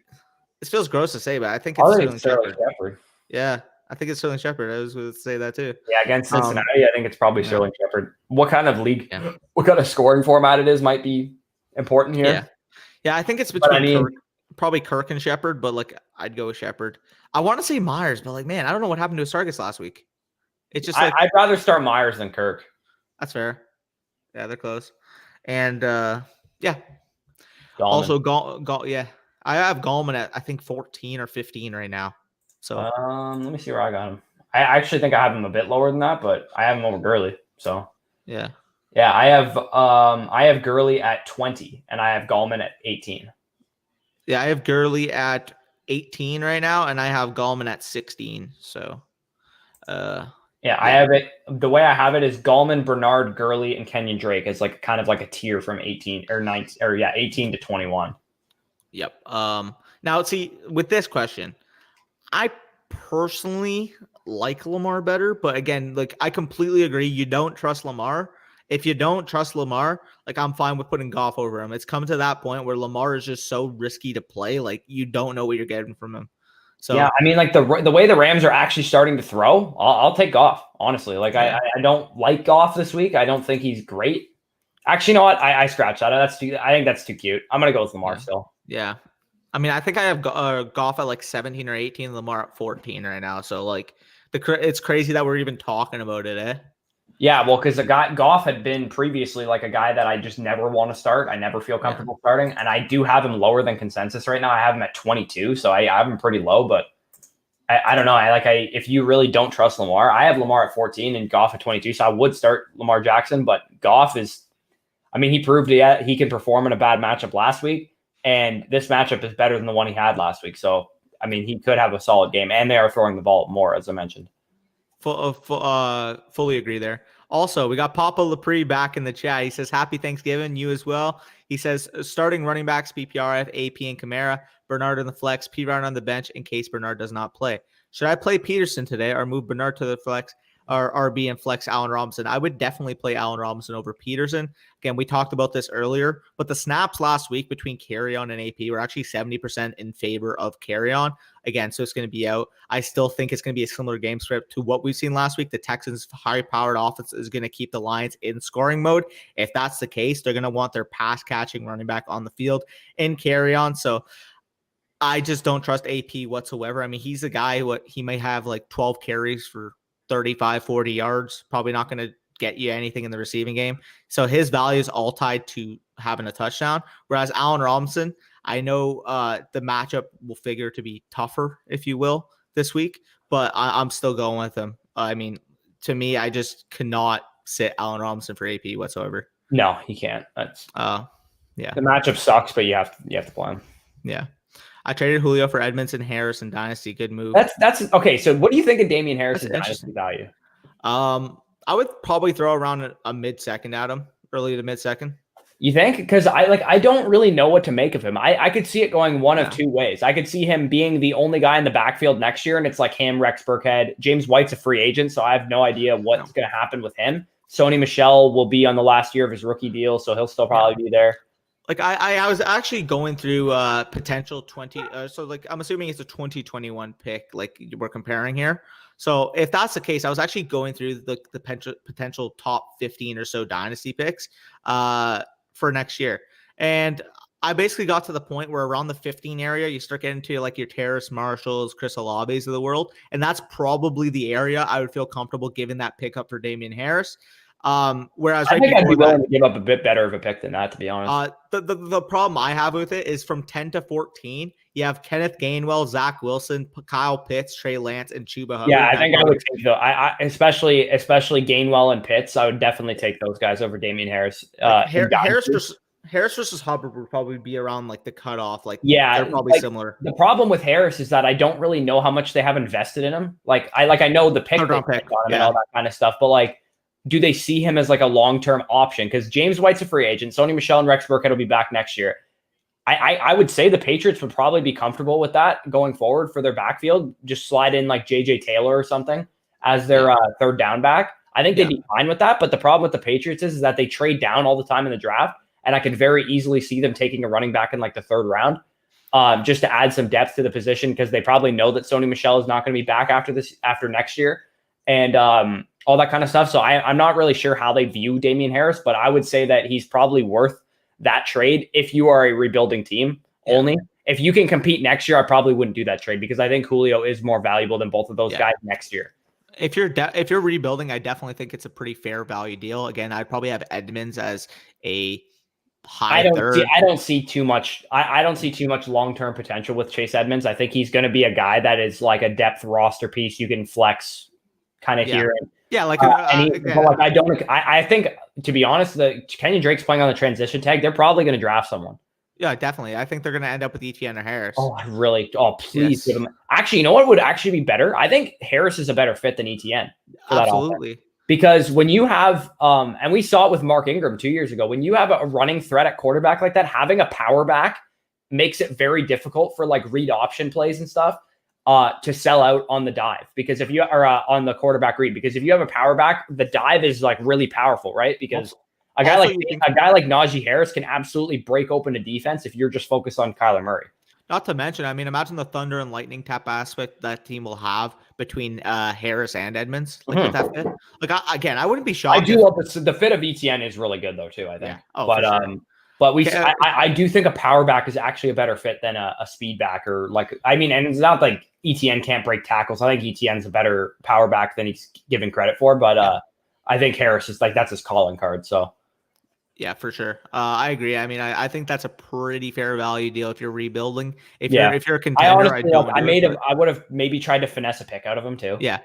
This feels gross to say, but I think it's Sterling Shepard. Yeah. I think it's Sterling Shepard. I was going to say that too. Yeah, against Cincinnati, I think it's probably Sterling Shepard. What kind of league, what kind of scoring format it is might be important here. Yeah, I think it's between probably Kirk and Shepard, but like I'd go with Shepard. I want to say Myers, but like, man, I don't know what happened to his targets last week. It's just like I'd rather start Myers than Kirk. That's fair. Yeah, they're close. And yeah. Gallman. Also, I have Gallman at I think 14 or 15 right now. So let me see where I got him. I actually think I have him a bit lower than that, but I have him over Gurley. So yeah, I have Gurley at 20 and I have Gallman at 18. Yeah, I have Gurley at 18 right now, and I have Gallman at 16. So I have it. The way I have it is Gallman, Bernard, Gurley, and Kenyon Drake is like kind of like a tier from 18 or 19 or 18 to 21. Yep. Now see with this question. I personally like Lamar better, but again, like I completely agree. You don't trust Lamar. If you don't trust Lamar, like I'm fine with putting Goff over him. It's come to that point where Lamar is just so risky to play. Like you don't know what you're getting from him. So yeah, I mean, like the way the Rams are actually starting to throw, I'll take Goff. Honestly, like I don't like Goff this week. I don't think he's great. Actually, you know what? I scratched that. I think that's too cute. I'm gonna go with Lamar still. Yeah. I mean, I think I have Goff at like 17 or 18, Lamar at 14 right now. So like it's crazy that we're even talking about it, eh? Yeah, well, because Goff had been previously like a guy that I just never want to start. I never feel comfortable starting, and I do have him lower than consensus right now. I have him at 22, so I have him pretty low. But I don't know. If you really don't trust Lamar, I have Lamar at 14 and Goff at 22, so I would start Lamar Jackson. But Goff is, I mean, he proved he can perform in a bad matchup last week. And this matchup is better than the one he had last week. So, I mean, he could have a solid game. And they are throwing the ball more, as I mentioned. Fully agree there. Also, we got Papa Lepre back in the chat. He says, happy Thanksgiving. You as well. He says, starting running backs, PPR, I have AP and Kamara. Bernard in the flex, P. Ryan on the bench in case Bernard does not play. Should I play Peterson today or move Bernard to the flex? Or RB and flex Allen Robinson? I would definitely play Allen Robinson over Peterson. Again, we talked about this earlier, but the snaps last week between Carry-On and AP were actually 70% in favor of Carry-On. Again, so it's going to be out. I still think it's going to be a similar game script to what we've seen last week. The Texans' high-powered offense is going to keep the Lions in scoring mode. If that's the case, they're going to want their pass-catching running back on the field in Carry-On. So I just don't trust AP whatsoever. I mean, he's a guy who he might have like 12 carries for 35, 40 yards, probably not going to get you anything in the receiving game. So his value is all tied to having a touchdown. Whereas Allen Robinson, I know the matchup will figure to be tougher, if you will, this week, but I'm still going with him. I mean, to me, I just cannot sit Allen Robinson for AP whatsoever. No, he can't. That's the matchup sucks, but you have to play him. Yeah. I traded Julio for Edmonds and Harris and Dynasty. Good move. That's okay. So what do you think of Damian Harris' Dynasty value? I would probably throw around a mid-second at him, early to mid-second. You think? Because I don't really know what to make of him. I could see it going one of two ways. I could see him being the only guy in the backfield next year, and it's like him, Rex Burkhead. James White's a free agent, so I have no idea what's going to happen with him. Sony Michel will be on the last year of his rookie deal, so he'll still probably be there. Like I was actually going through potential 20. So like I'm assuming it's a 2021 pick. Like we're comparing here. So if that's the case, I was actually going through the potential top 15 or so dynasty picks for next year, and I basically got to the point where around the 15 area, you start getting to like your Terrace Marshalls, Chris Olaves of the world, and that's probably the area I would feel comfortable giving that pickup for Damian Harris. Whereas I think I'd be willing to give up a bit better of a pick than that, to be honest. The problem I have with it is from 10 to 14, you have Kenneth Gainwell, Zach Wilson, Kyle Pitts, Trey Lance, and Chuba Hubbard. Yeah, I think I would take those. I especially Gainwell and Pitts. I would definitely take those guys over Damian Harris. Harris versus Hubbard would probably be around like the cutoff. Like, yeah, they're probably similar. The problem with Harris is that I don't really know how much they have invested in him. I know the pick on him and all that kind of stuff, but like, do they see him as like a long-term option? Because James White's a free agent. Sony Michel and Rex Burkhead will be back next year. I would say the Patriots would probably be comfortable with that going forward for their backfield. Just slide in like J.J. Taylor or something as their third down back. I think they'd be fine with that. But the problem with the Patriots is that they trade down all the time in the draft. And I could very easily see them taking a running back in like the third round just to add some depth to the position, because they probably know that Sony Michel is not going to be back after next year and all that kind of stuff. So I'm not really sure how they view Damian Harris, but I would say that he's probably worth that trade if you are a rebuilding team only. If you can compete next year, I probably wouldn't do that trade because I think Julio is more valuable than both of those guys next year. If you're rebuilding, I definitely think it's a pretty fair value deal. Again, I'd probably have Edmonds as a high third. I don't see too much long-term potential with Chase Edmonds. I think he's going to be a guy that is like a depth roster piece you can flex kind of here. Yeah, like I think, to be honest, the Kenyon Drake's playing on the transition tag. They're probably going to draft someone. Yeah, definitely. I think they're going to end up with Etienne or Harris. Please give him. Actually, you know what would actually be better? I think Harris is a better fit than Etienne. Absolutely. Because when you have, and we saw it with Mark Ingram 2 years ago, when you have a running threat at quarterback like that, having a power back makes it very difficult for like read option plays and stuff to sell out on the dive. Because if you are on the quarterback read, because if you have a power back, the dive is like really powerful, right? Because a guy like Najee Harris can absolutely break open a defense if you're just focused on Kyler Murray. Not to mention, I mean, imagine the thunder and lightning tap aspect that team will have between Harris and Edmonds. Like with that fit. Like I wouldn't be shocked. I do love the fit of ETN is really good though too. I think. Yeah. But I do think a power back is actually a better fit than a speed back or like, I mean, and it's not like ETN can't break tackles. I think ETN's a better power back than he's given credit for. But I think Harris is like, that's his calling card. So. Yeah, for sure. I agree. I mean, I think that's a pretty fair value deal if you're rebuilding. If you're a contender, I would have maybe tried to finesse a pick out of him too. Yeah,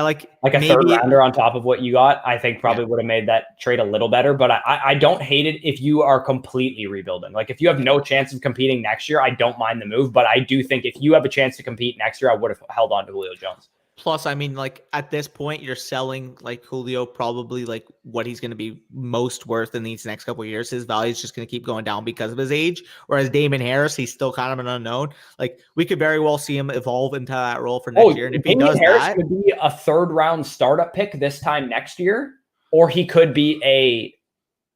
like a third rounder on top of what you got. I think probably would have made that trade a little better. But I don't hate it if you are completely rebuilding. Like if you have no chance of competing next year, I don't mind the move. But I do think if you have a chance to compete next year, I would have held on to Julio Jones. Plus, I mean, like at this point, you're selling like Julio probably like what he's going to be most worth in these next couple of years. His value is just going to keep going down because of his age. Whereas Damon Harris, he's still kind of an unknown. Like we could very well see him evolve into that role for next year. And if he does Harris that, could be a third round startup pick this time next year, or he could be a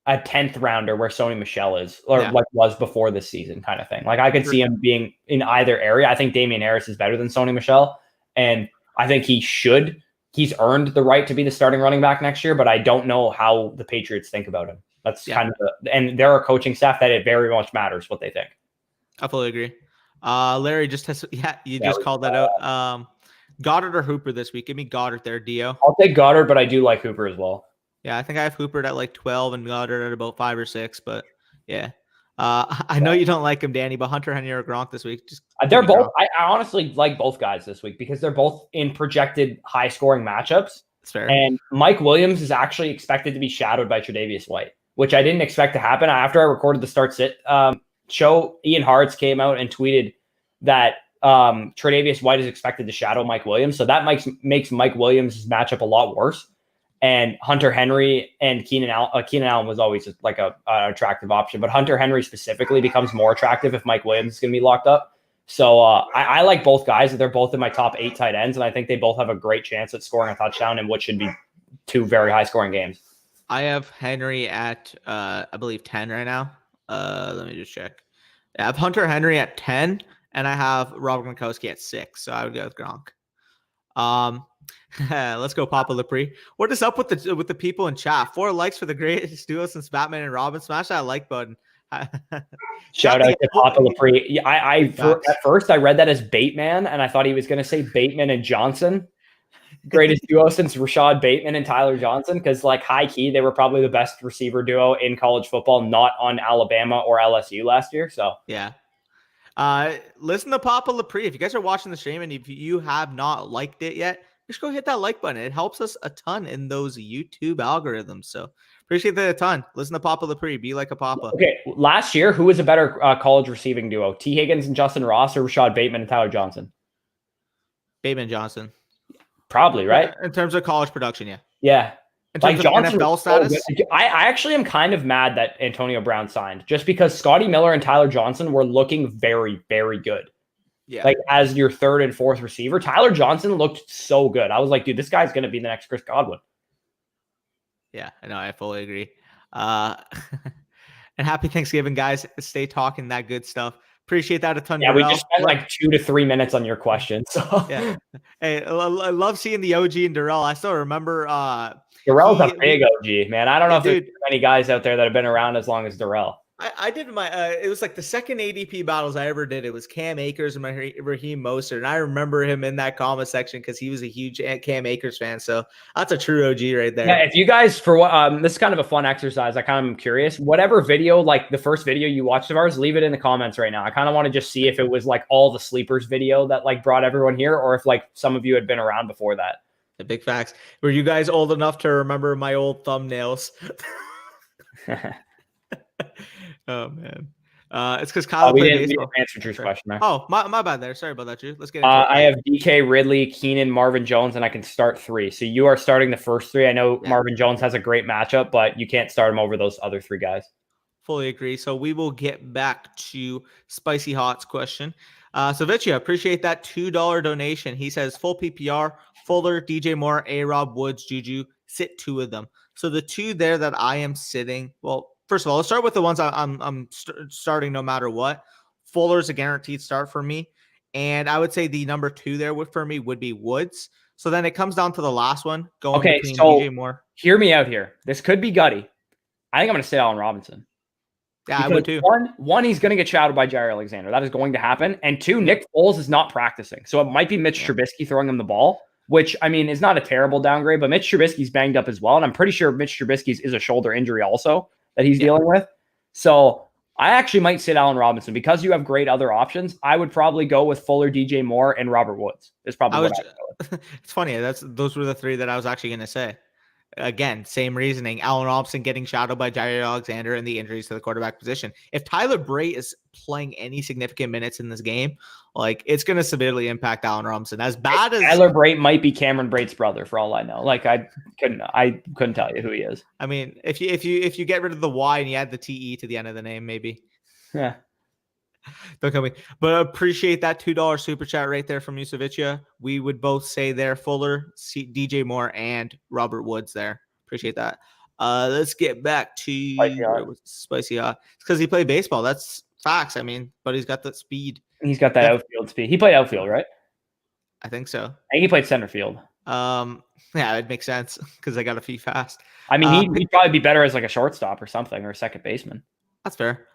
10th rounder where Sony Michel is, or like was before this season kind of thing. Like I could see him being in either area. I think Damian Harris is better than Sony Michel, and I think he's earned the right to be the starting running back next year, but I don't know how the Patriots think about him. That's kind of and they're a coaching staff that it very much matters what they think. I fully agree. Larry just has, just called that out. Goddard or Hooper this week? Give me Goddard there, Dio. I'll take Goddard, but I do like Hooper as well. Yeah, I think I have Hooper at like 12 and Goddard at about 5 or 6, but yeah. I know you don't like him, Danny, but Hunter Henry or Gronk this week. They're both. I honestly like both guys this week because they're both in projected high-scoring matchups. That's fair. And Mike Williams is actually expected to be shadowed by Tre'Davious White, which I didn't expect to happen. After I recorded the Start Sit show, Ian Hartz came out and tweeted that Tre'Davious White is expected to shadow Mike Williams. So that makes Mike Williams' matchup a lot worse. And Hunter Henry and Keenan Allen was always like an attractive option, but Hunter Henry specifically becomes more attractive if Mike Williams is going to be locked up. So I like both guys. They're both in my top 8 tight ends, and I think they both have a great chance at scoring a touchdown in what should be 2 very high-scoring games. I have Henry at, I believe, 10 right now. Let me just check. I have Hunter Henry at 10, and I have Robert Gronkowski at 6, so I would go with Gronk. Let's go, Papa Lepre. What is up with the people in chat? 4 likes for the greatest duo since Batman and Robin. Smash that like button. Shout out to Papa Lepre. At first I read that as Bateman, and I thought he was going to say Bateman and Johnson. Greatest duo since Rashad Bateman and Tyler Johnson, because like high key, they were probably the best receiver duo in college football, not on Alabama or LSU last year. So yeah. Listen to Papa Lepre. If you guys are watching the stream and if you have not liked it yet, just go hit that like button. It helps us a ton in those YouTube algorithms. So appreciate that a ton. Listen to Papa Lepre. Be like a Papa. Okay. Last year, who was a better college receiving duo? T. Higgins and Justin Ross, or Rashad Bateman and Tyler Johnson? Bateman Johnson. Probably, right? In terms of college production, yeah. Yeah. In Like terms of Johnson, NFL status, I actually am kind of mad that Antonio Brown signed just because Scotty Miller and Tyler Johnson were looking very, very good. yeah, Like as your third and fourth receiver, Tyler Johnson looked so good. I was like, dude, this guy's going to be the next Chris Godwin. yeah, I know, I fully agree. And happy Thanksgiving, guys. Stay talking that good stuff. Appreciate that a ton. Yeah, we Darrell. just spent like 2 to 3 minutes on your question. So Yeah, hey, I love seeing the OG and Darrell. I still remember. Darrell's a big OG, man. I don't know if dude, there's many guys out there that have been around as long as Darrell. I did my it was like the second ADP battles I ever did. It was Cam Akers and Raheem Mostert, and I remember him in that comment section because he was a huge Cam Akers fan. So that's a true OG right there. Yeah, if you guys for what this is kind of a fun exercise. I kind of am curious. Whatever video, like the first video you watched of ours, leave it in the comments right now. I kind of want to just see if it was like all the sleepers video that like brought everyone here, or if like some of you had been around before that. The big facts. Were you guys old enough to remember my old thumbnails? Oh man, it's because Kyle we played didn't baseball. Answer Drew's question there. Oh, my bad there. Sorry about that, Drew. Let's get into it. I have DK, Ridley, Keenan, Marvin Jones, and I can start 3. So you are starting the first 3. I know Marvin Jones has a great matchup, but you can't start him over those other 3 guys. Fully agree. So we will get back to Spicy Hot's question. So Vicia, appreciate that $2 donation. He says full PPR, Fuller, DJ Moore, A-Rob, Woods, Juju, sit 2 of them. So the 2 there that I am sitting, well, first of all, let's start with the ones I'm starting no matter what. Fuller's a guaranteed start for me. And I would say the number 2 there for me would be Woods. So then it comes down to the last one going between DJ Moore. Hear me out here. This could be gutty. I think I'm going to say Allen Robinson. Yeah, because I would too. One, he's going to get shadowed by Jair Alexander. That is going to happen. And 2, Nick Foles is not practicing. So it might be Mitch Trubisky throwing him the ball, which, I mean, is not a terrible downgrade, but Mitch Trubisky's banged up as well. And I'm pretty sure Mitch Trubisky's is a shoulder injury also that he's dealing with. So I actually might sit Allen Robinson because you have great other options. I would probably go with Fuller, DJ Moore, and Robert Woods. Is probably what I would go with. It's funny. Those were the 3 that I was actually going to say. Again, same reasoning. Allen Robinson getting shadowed by Jair Alexander and the injuries to the quarterback position. If Tyler Bray is playing any significant minutes in this game, like it's going to severely impact Allen Robinson. As bad as Tyler Bray might be Cameron Brate's brother, for all I know. Like I couldn't tell you who he is. I mean, if you get rid of the Y and you add the TE to the end of the name, maybe. Yeah. Don't come me. But appreciate that $2 super chat right there from Yusevicia. We would both say there Fuller, DJ Moore, and Robert Woods there. Appreciate that. Let's get back to Spicy Hot. It's because he played baseball. That's facts. I mean, but he's got that speed. He's got that outfield speed. He played outfield, right? I think so. I think he played center field. Yeah, it makes sense because I got a feet fast. I mean, he'd probably be better as like a shortstop or something, or a second baseman. That's fair.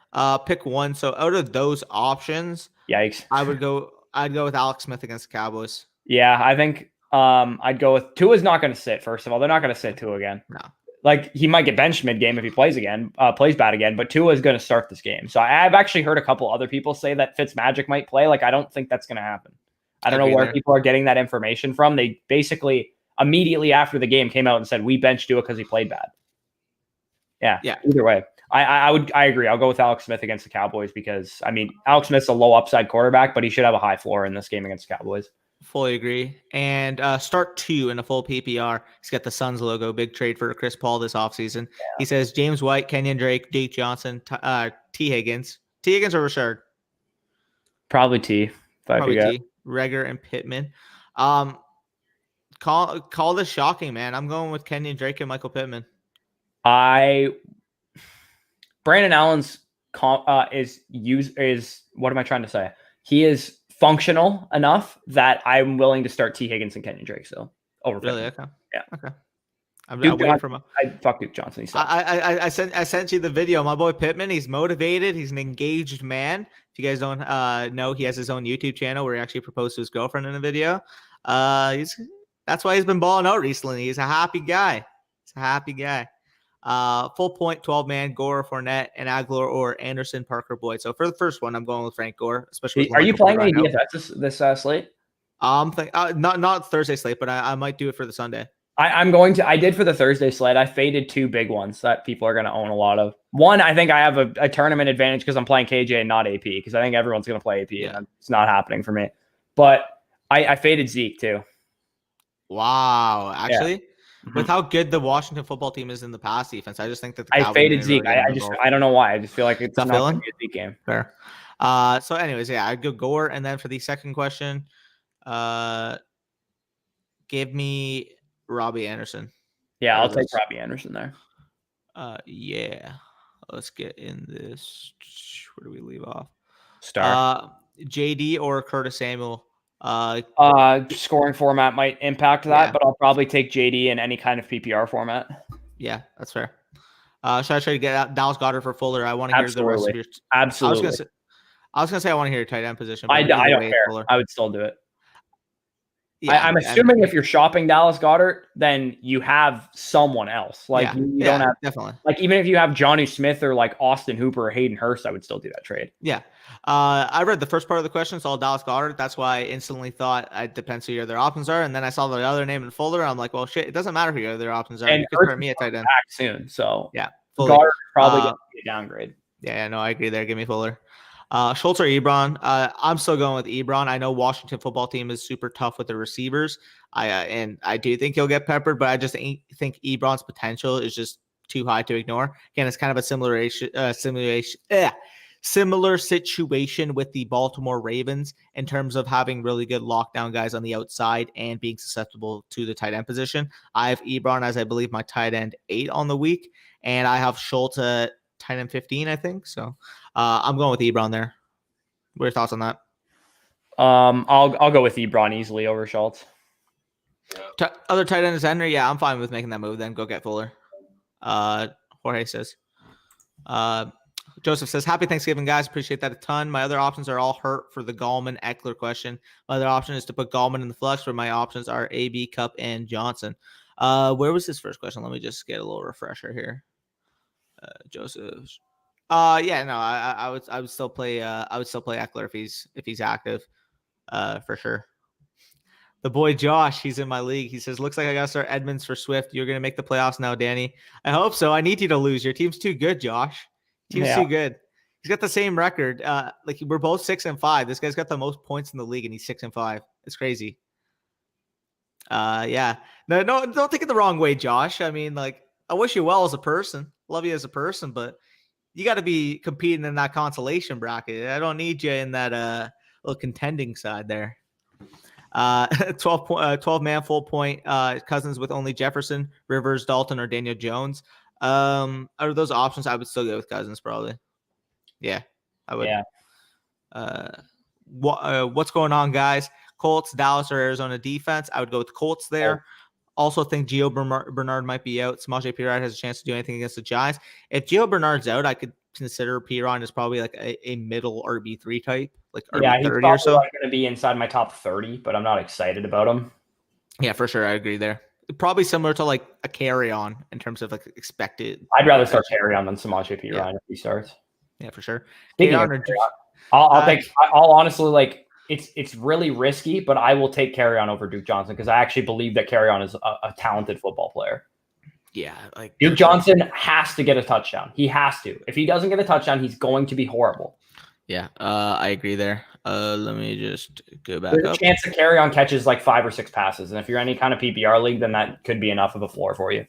Pick one. So out of those options, yikes, I'd go with Alex Smith against the Cowboys. Yeah, I think I'd go with Tua's not going to sit. First of all, they're not going to sit Tua again. No, like he might get benched mid game if he plays bad again. But Tua is going to start this game. So I've actually heard a couple other people say that Fitzmagic might play. Like I don't think that's going to happen. I don't know where people are getting that information from. They basically immediately after the game came out and said we benched Tua because he played bad. Yeah. Either way. I agree. I'll go with Alex Smith against the Cowboys because, I mean, Alex Smith's a low upside quarterback, but he should have a high floor in this game against the Cowboys. Fully agree. And start 2 in a full PPR. He's got the Suns logo. Big trade for Chris Paul this offseason. Yeah. He says James White, Kenyon Drake, Jake Johnson, T. Higgins. T. Higgins or Rashard? Probably T. Probably T. Reagor and Pittman. Call this shocking, man. I'm going with Kenyon Drake and Michael Pittman. Brandon Allen's is what am I trying to say? He is functional enough that I'm willing to start T. Higgins and Kenyon Drake. So over. Really? Okay. Yeah. Okay. I'm waiting for him. Fuck Duke Johnson. I sent you the video. My boy Pittman. He's motivated. He's an engaged man. If you guys don't know, he has his own YouTube channel where he actually proposed to his girlfriend in a video. That's why he's been balling out recently. He's a happy guy. Full point, 12-man, Gore, Fournette, and Aguilar or Anderson, Parker, Boyd. So for the first one, I'm going with Frank Gore. Especially. Are you playing any DFS this slate? Not Thursday slate, but I might do it for the Sunday. I'm going to. I did for the Thursday slate. I faded 2 big ones that people are going to own a lot of. One, I think I have a tournament advantage because I'm playing KJ and not AP because I think everyone's going to play AP and it's not happening for me. But I faded Zeke too. Wow, actually. with how good the Washington football team is in the pass defense, I just think that the I Cowboys faded are Zeke. really I don't know why. I just feel like it's Tough not going feeling? to be a Zeke game. Fair. So anyways, yeah, I'd go Gore. And then for the second question, give me Robbie Anderson. Yeah, I'll take Regardless. Robbie Anderson there. Yeah. Let's get in this. Where do we leave off? Star. JD or Curtis Samuel? Scoring format might impact that, Yeah. but I'll probably take JD in any kind of PPR format. Yeah, that's fair. Should I try to get out Dallas Goedert for Fuller? I want to hear the rest of your. Absolutely. I was gonna say I want to hear your tight end position. I But don't either way, care. Fuller. I would still do it. Yeah, I'm assuming if you're shopping Dallas Goedert, then you have someone else. Like you don't have definitely. Like even if you have Johnny Smith or like Austin Hooper or Hayden Hurst, I would still do that trade. Yeah. I read the first part of the question, saw Dallas Goedert. That's why I instantly thought it depends who your other options are. And then I saw the other name in Fuller. I'm like, well, shit, it doesn't matter who your other options are. And you could start me at tight end back soon. So yeah, Goedert probably going to be a downgrade. Yeah, no, I agree there. Give me Fuller. Schultz or Ebron? I'm still going with Ebron. I know Washington football team is super tough with the receivers. And I do think he'll get peppered, but I just think Ebron's potential is just too high to ignore. Again, it's kind of a similar situation with the Baltimore Ravens in terms of having really good lockdown guys on the outside and being susceptible to the tight end position. I have Ebron as I believe my tight end 8 on the week, and I have Schultz at tight end 15, I think. So I'm going with Ebron there. What are your thoughts on that? I'll go with Ebron easily over Schultz. Other tight end is Henry. Yeah, I'm fine with making that move. Then go get Fuller. Jorge says. Joseph says, happy Thanksgiving, guys. Appreciate that a ton. My other options are all hurt for the Gallman Eckler question. My other option is to put Gallman in the flex, where my options are AB, Cup, and Johnson. Where was his first question? Let me just get a little refresher here. Joseph. Yeah, no, I would still play Eckler if he's active, for sure. The boy Josh, he's in my league. He says, looks like I got to start Edmonds for Swift. You're going to make the playoffs now, Danny. I hope so. I need you to lose. Your team's too good, Josh. Team's too good. He's got the same record. Like we're both 6-5. This guy's got the most points in the league, and he's 6-5. It's crazy. Yeah. No, don't take it the wrong way, Josh. I mean, like, I wish you well as a person. Love you as a person, but you got to be competing in that consolation bracket. I don't need you in that little contending side there. 12 man full point Cousins with only Jefferson, Rivers, Dalton, or Daniel Jones. Out of those options, I would still go with Cousins probably. Yeah, I would. Yeah. What's going on, guys? Colts, Dallas, or Arizona defense? I would go with the Colts there. Also think Gio Bernard might be out. Samaje Perine has a chance to do anything against the Giants. If Gio Bernard's out, I could consider Perine as probably like a middle RB3 type, like RB30 he's probably or so. Going to be inside my top 30, but I'm not excited about him. Yeah, for sure. I agree there. Probably similar to like a carry on in terms of like expected. I'd rather start carry on than Samaje Perine if he starts. Yeah, for sure. I'll honestly like it's really risky, but I will take carry on over Duke Johnson because I actually believe that carry on is a talented football player. Yeah, like Duke Johnson has to get a touchdown. He has to. If he doesn't get a touchdown, he's going to be horrible. Yeah, I agree there. Let me just go back There's up. a chance to carry on catches like 5 or 6 passes, and if you're any kind of PPR league, then that could be enough of a floor for you.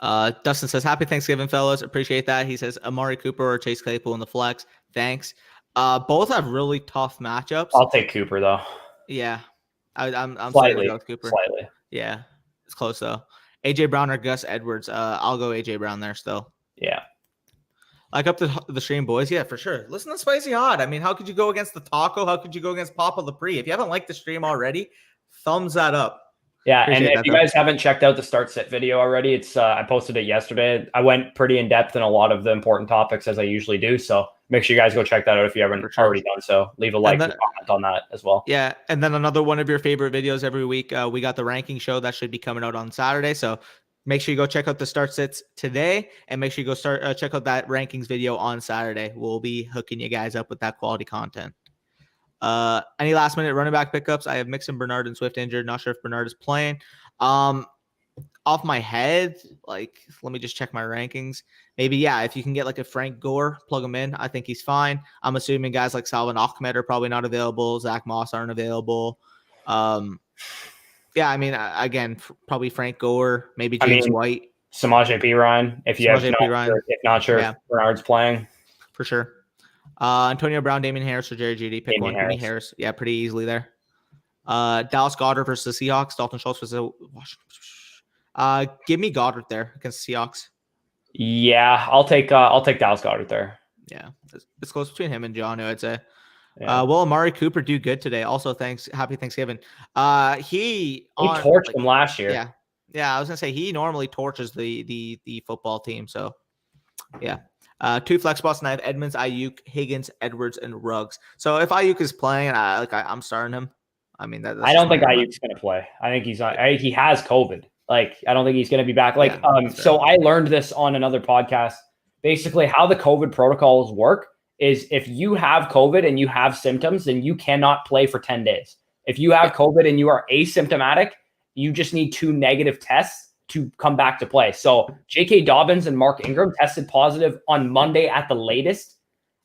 Dustin says, happy Thanksgiving, fellas. Appreciate that. He says, Amari Cooper or Chase Claypool in the flex. Thanks. Both have really tough matchups. I'll take Cooper, though. Yeah. I'm slightly with Cooper. Slightly. Yeah. It's close, though. AJ Brown or Gus Edwards. I'll go AJ Brown there still. Yeah. Like up to the stream, boys. Yeah, for sure. Listen to Spicy Hot. I mean, how could you go against the Taco? How could you go against Papa Lepre? If you haven't liked the stream already, thumbs that up. Yeah, appreciate and if you guys haven't checked out the start sit video already, it's I posted it yesterday. I went pretty in depth in a lot of the important topics as I usually do. So make sure you guys go check that out if you haven't already done so. Leave a like and comment on that as well. Yeah, and then another one of your favorite videos every week. We got the ranking show that should be coming out on Saturday. So make sure you go check out the start sits today, and make sure you go check out that rankings video on Saturday. We'll be hooking you guys up with that quality content. Any last minute running back pickups? I have Mixon, Bernard, and Swift injured. Not sure if Bernard is playing. Off my head, like, let me just check my rankings. Maybe, yeah, if you can get like a Frank Gore, plug him in. I think he's fine. I'm assuming guys like Salvin Ahmed are probably not available. Zach Moss aren't available. Yeah, Yeah, I mean, again, probably Frank Gore, maybe James White. Samaje Perine, if you Samaje Perine. sure, if not sure if Bernard's playing. For sure. Antonio Brown, Damian Harris, or Jerry Jeudy. Pick one. Give me Harris. Yeah, pretty easily there. Dallas Goedert versus the Seahawks. Dalton Schultz versus Washington. Give me Goddard there against the Seahawks. Yeah, I'll take Dallas Goedert there. Yeah, it's close between him and John, I'd say. Yeah. Will Amari Cooper do good today? Also, happy Thanksgiving. He torched him last year. Yeah. I was gonna say he normally torches the football team. So, yeah. 2 flex spots, and I have Edmonds, Ayuk, Higgins, Edwards, and Ruggs. So if Ayuk is playing, I'm starting him. I mean, I don't think Ayuk's gonna play. I think he's not. He has COVID. I don't think he's gonna be back. So I learned this on another podcast. Basically, how the COVID protocols work is if you have COVID and you have symptoms, then you cannot play for 10 days. If you have COVID and you are asymptomatic, you just need 2 negative tests to come back to play. So J.K. Dobbins and Mark Ingram tested positive on Monday at the latest.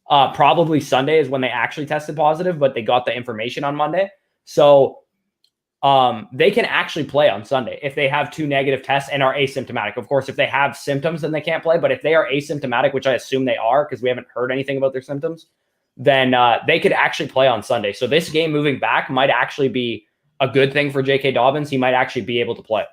Probably Sunday is when they actually tested positive, but they got the information on Monday. So they can actually play on Sunday if they have 2 negative tests and are asymptomatic. Of course, if they have symptoms, then they can't play. But if they are asymptomatic, which I assume they are because we haven't heard anything about their symptoms, then they could actually play on Sunday. So this game moving back might actually be a good thing for J.K. Dobbins. He might actually be able to play.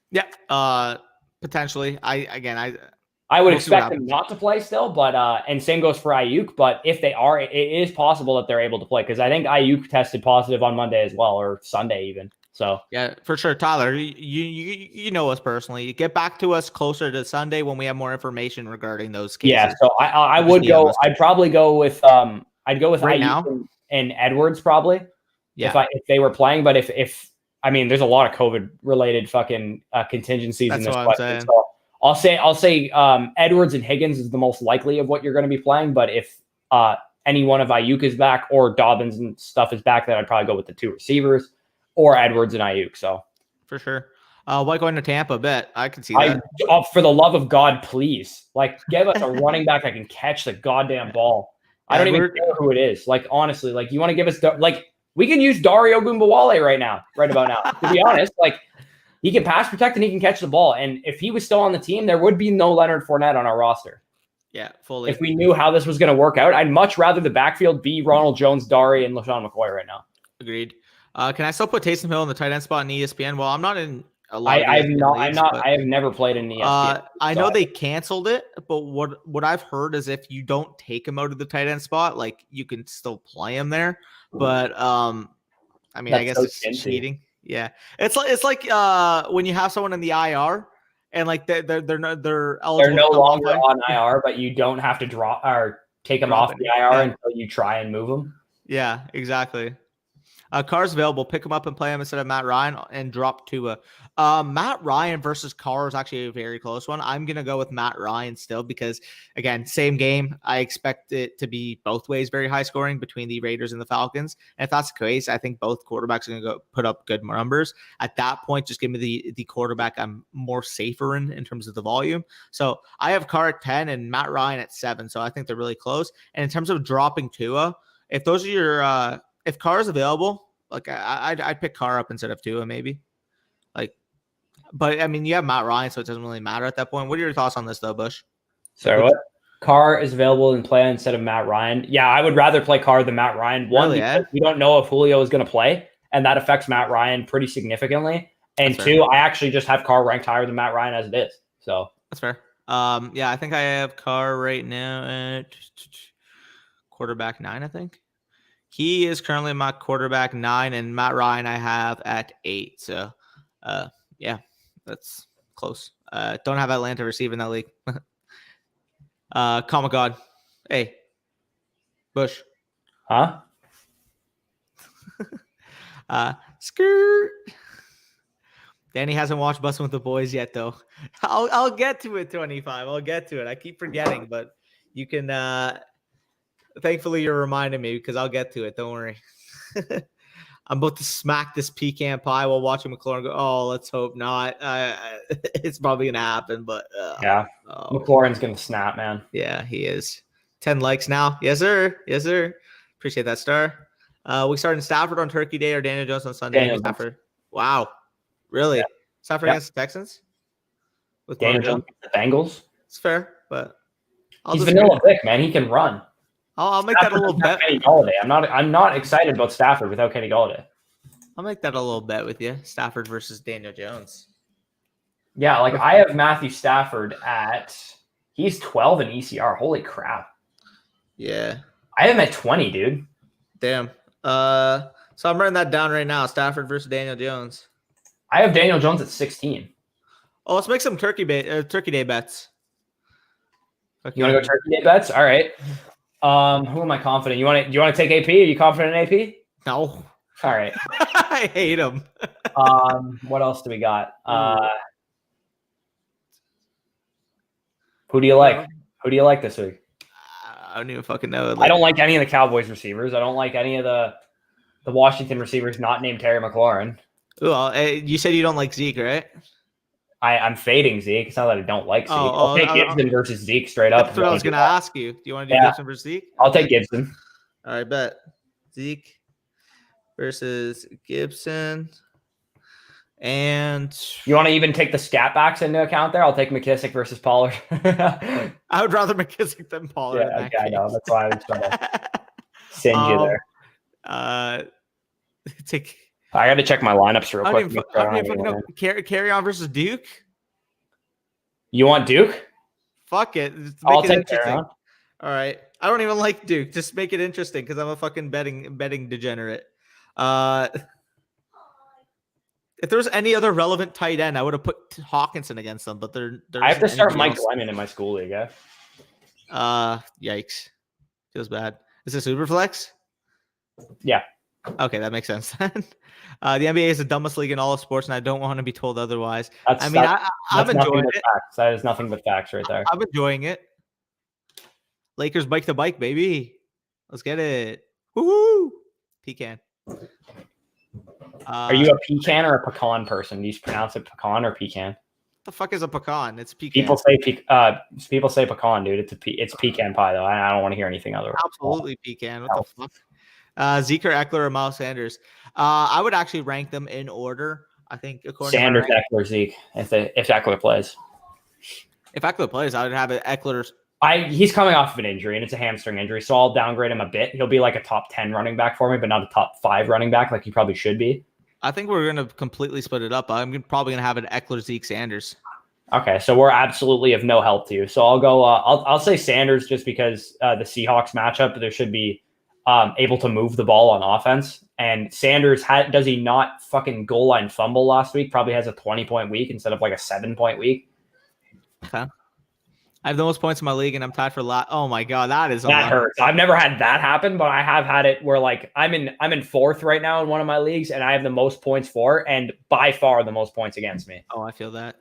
Yeah, potentially. I would expect him not to play still, but and same goes for Ayuk. But if they are, it is possible that they're able to play because I think Ayuk tested positive on Monday as well, or Sunday even. So yeah, for sure, Tyler. You know us personally. Get back to us closer to Sunday when we have more information regarding those cases. Yeah, so I would go. I'd probably go with I'd go with right Ayuk now and Edwards probably. Yeah, if they were playing, but if I mean, there's a lot of COVID related fucking contingencies in this question. So I'll say Edwards and Higgins is the most likely of what you're going to be playing. But if any one of Ayuk is back or Dobbins and stuff is back, then I'd probably go with the 2 receivers or Edwards and Ayuk. So for sure. Why going to Tampa? Bet I can see that. For the love of God, please, give us a running back that can catch the goddamn ball. I don't even care who it is. Honestly, you want to give us we can use Dario Gumbawale right about now. To be honest, he can pass protect and he can catch the ball. And if he was still on the team, there would be no Leonard Fournette on our roster. Yeah, fully. If we knew how this was going to work out, I'd much rather the backfield be Ronald Jones, Dari, and LaShawn McCoy right now. Agreed. Can I still put Taysom Hill in the tight end spot in ESPN? Well, I'm not in a lot. I have never played in ESPN. I know they canceled it, but what I've heard is if you don't take him out of the tight end spot, you can still play him there. But I mean, I guess it's cheating. Yeah, it's like when you have someone in the IR and they're no longer on IR, but you don't have to drop or take them off the IR until you try and move them. Yeah, exactly. Carr's available. Pick him up and play him instead of Matt Ryan and drop Tua. Matt Ryan versus Carr is actually a very close one. I'm going to go with Matt Ryan still because, again, same game. I expect it to be both ways very high scoring between the Raiders and the Falcons. And if that's the case, I think both quarterbacks are going to go put up good numbers. At that point, just give me the quarterback I'm more safer in terms of the volume. So I have Carr at 10 and Matt Ryan at 7. So I think they're really close. And in terms of dropping Tua, if those are your if Carr is available, I'd pick Carr up instead of Tua, maybe. But I mean, you have Matt Ryan, so it doesn't really matter at that point. What are your thoughts on this, though, Bush? Sorry, what? Carr is available in play instead of Matt Ryan. Yeah, I would rather play Carr than Matt Ryan. One, because we don't know if Julio is going to play, and that affects Matt Ryan pretty significantly. And that's 2, fair. I actually just have Carr ranked higher than Matt Ryan as it is. So that's fair. Yeah, I think I have Carr right now at quarterback 9, I think. He is currently my quarterback 9, and Matt Ryan I have at 8. So, yeah, that's close. Don't have Atlanta receive in that league. Comic God. Hey, Bush. Huh? Skirt. Danny hasn't watched Bussin' with the Boys yet, though. I'll get to it, 25. I'll get to it. I keep forgetting, but you can thankfully you're reminding me because I'll get to it. Don't worry. I'm about to smack this pecan pie while watching McLaurin go, oh, let's hope not. It's probably going to happen, but yeah. McLaurin's going to snap, man. Yeah, he is. 10 likes now. Yes, sir. Yes, sir. Appreciate that, Star. We started in Stafford on Turkey Day or Daniel Jones on Sunday. Stafford. Wow. Really? Yeah. Stafford Yep. against the Texans? With Daniel Marvin? Jones, the Bengals. It's fair, but He's vanilla Vic, man. He can run. I'll make that a little bet. Kenny Galladay. I'm not excited about Stafford without Kenny Galladay. I'll make that a little bet with you. Stafford versus Daniel Jones. Yeah, like I have Matthew Stafford he's 12 in ECR. Holy crap. Yeah. I have him at 20, dude. Damn. So I'm writing that down right now. Stafford versus Daniel Jones. I have Daniel Jones at 16. Oh, let's make some Turkey Day bets. You want to go Turkey Day bets? All right. Who am I confident? Do you want to take AP? Are you confident in AP? No. All right. I hate him. What else do we got? Who do you like? Who do you like this week? I don't even fucking know. I don't like any of the Cowboys receivers. I don't like any of the Washington receivers not named Terry McLaurin. Well, you said you don't like Zeke, right? I'm fading Zeke. It's not that I don't like Zeke. I'll take Gibson versus Zeke straight up. That's what I was going to ask you. Do you want to do Gibson versus Zeke? I'll take Gibson. All right, bet. Zeke versus Gibson. And you want to even take the scat backs into account there? I'll take McKissick versus Pollard. I would rather McKissick than Pollard. Yeah, okay, I know. That's why I was trying to send you there. I got to check my lineups real quick. I don't even know. Carry on versus Duke. You want Duke? Fuck it. I'll take Carry on. All right. I don't even like Duke. Just make it interesting because I'm a fucking betting degenerate. If there was any other relevant tight end, I would have put Hawkinson against them, but I have to start Mike Glennon in my school league. Yikes. Feels bad. Is this Uberflex? Yeah. Okay, that makes sense. The NBA is the dumbest league in all of sports, and I don't want to be told otherwise. I'm enjoying it. That is nothing but facts right there. I'm enjoying it. Lakers bike to bike, baby. Let's get it. Woohoo! Pecan. Are you a pecan or a pecan person? Do you pronounce it pecan or pecan? The fuck is a pecan? It's pecan. People say pecan, dude. It's pecan pie though. I don't want to hear anything other. Absolutely pecan. What the fuck? Zeke or Eckler or Miles Sanders? I would actually rank them in order. I think according Sanders, Eckler, Zeke. If Eckler plays. If Eckler plays, I would have it Eckler's. He's coming off of an injury, and it's a hamstring injury, so I'll downgrade him a bit. He'll be like a top 10 running back for me, but not a top 5 running back like he probably should be. I think we're going to completely split it up. I'm probably going to have an Eckler, Zeke, Sanders. Okay, so we're absolutely of no help to you. So I'll go. I'll say Sanders just because the Seahawks matchup, there should be able to move the ball on offense. And Sanders does he not fucking goal line fumble last week? Probably has a 20-point week instead of like a 7-point week. Okay. I have the most points in my league, and I'm tied for last. Oh my god, that hurts. I've never had that happen, but I have had it where like I'm in fourth right now in one of my leagues, and I have the most points for, and by far the most points against me. Oh, I feel that.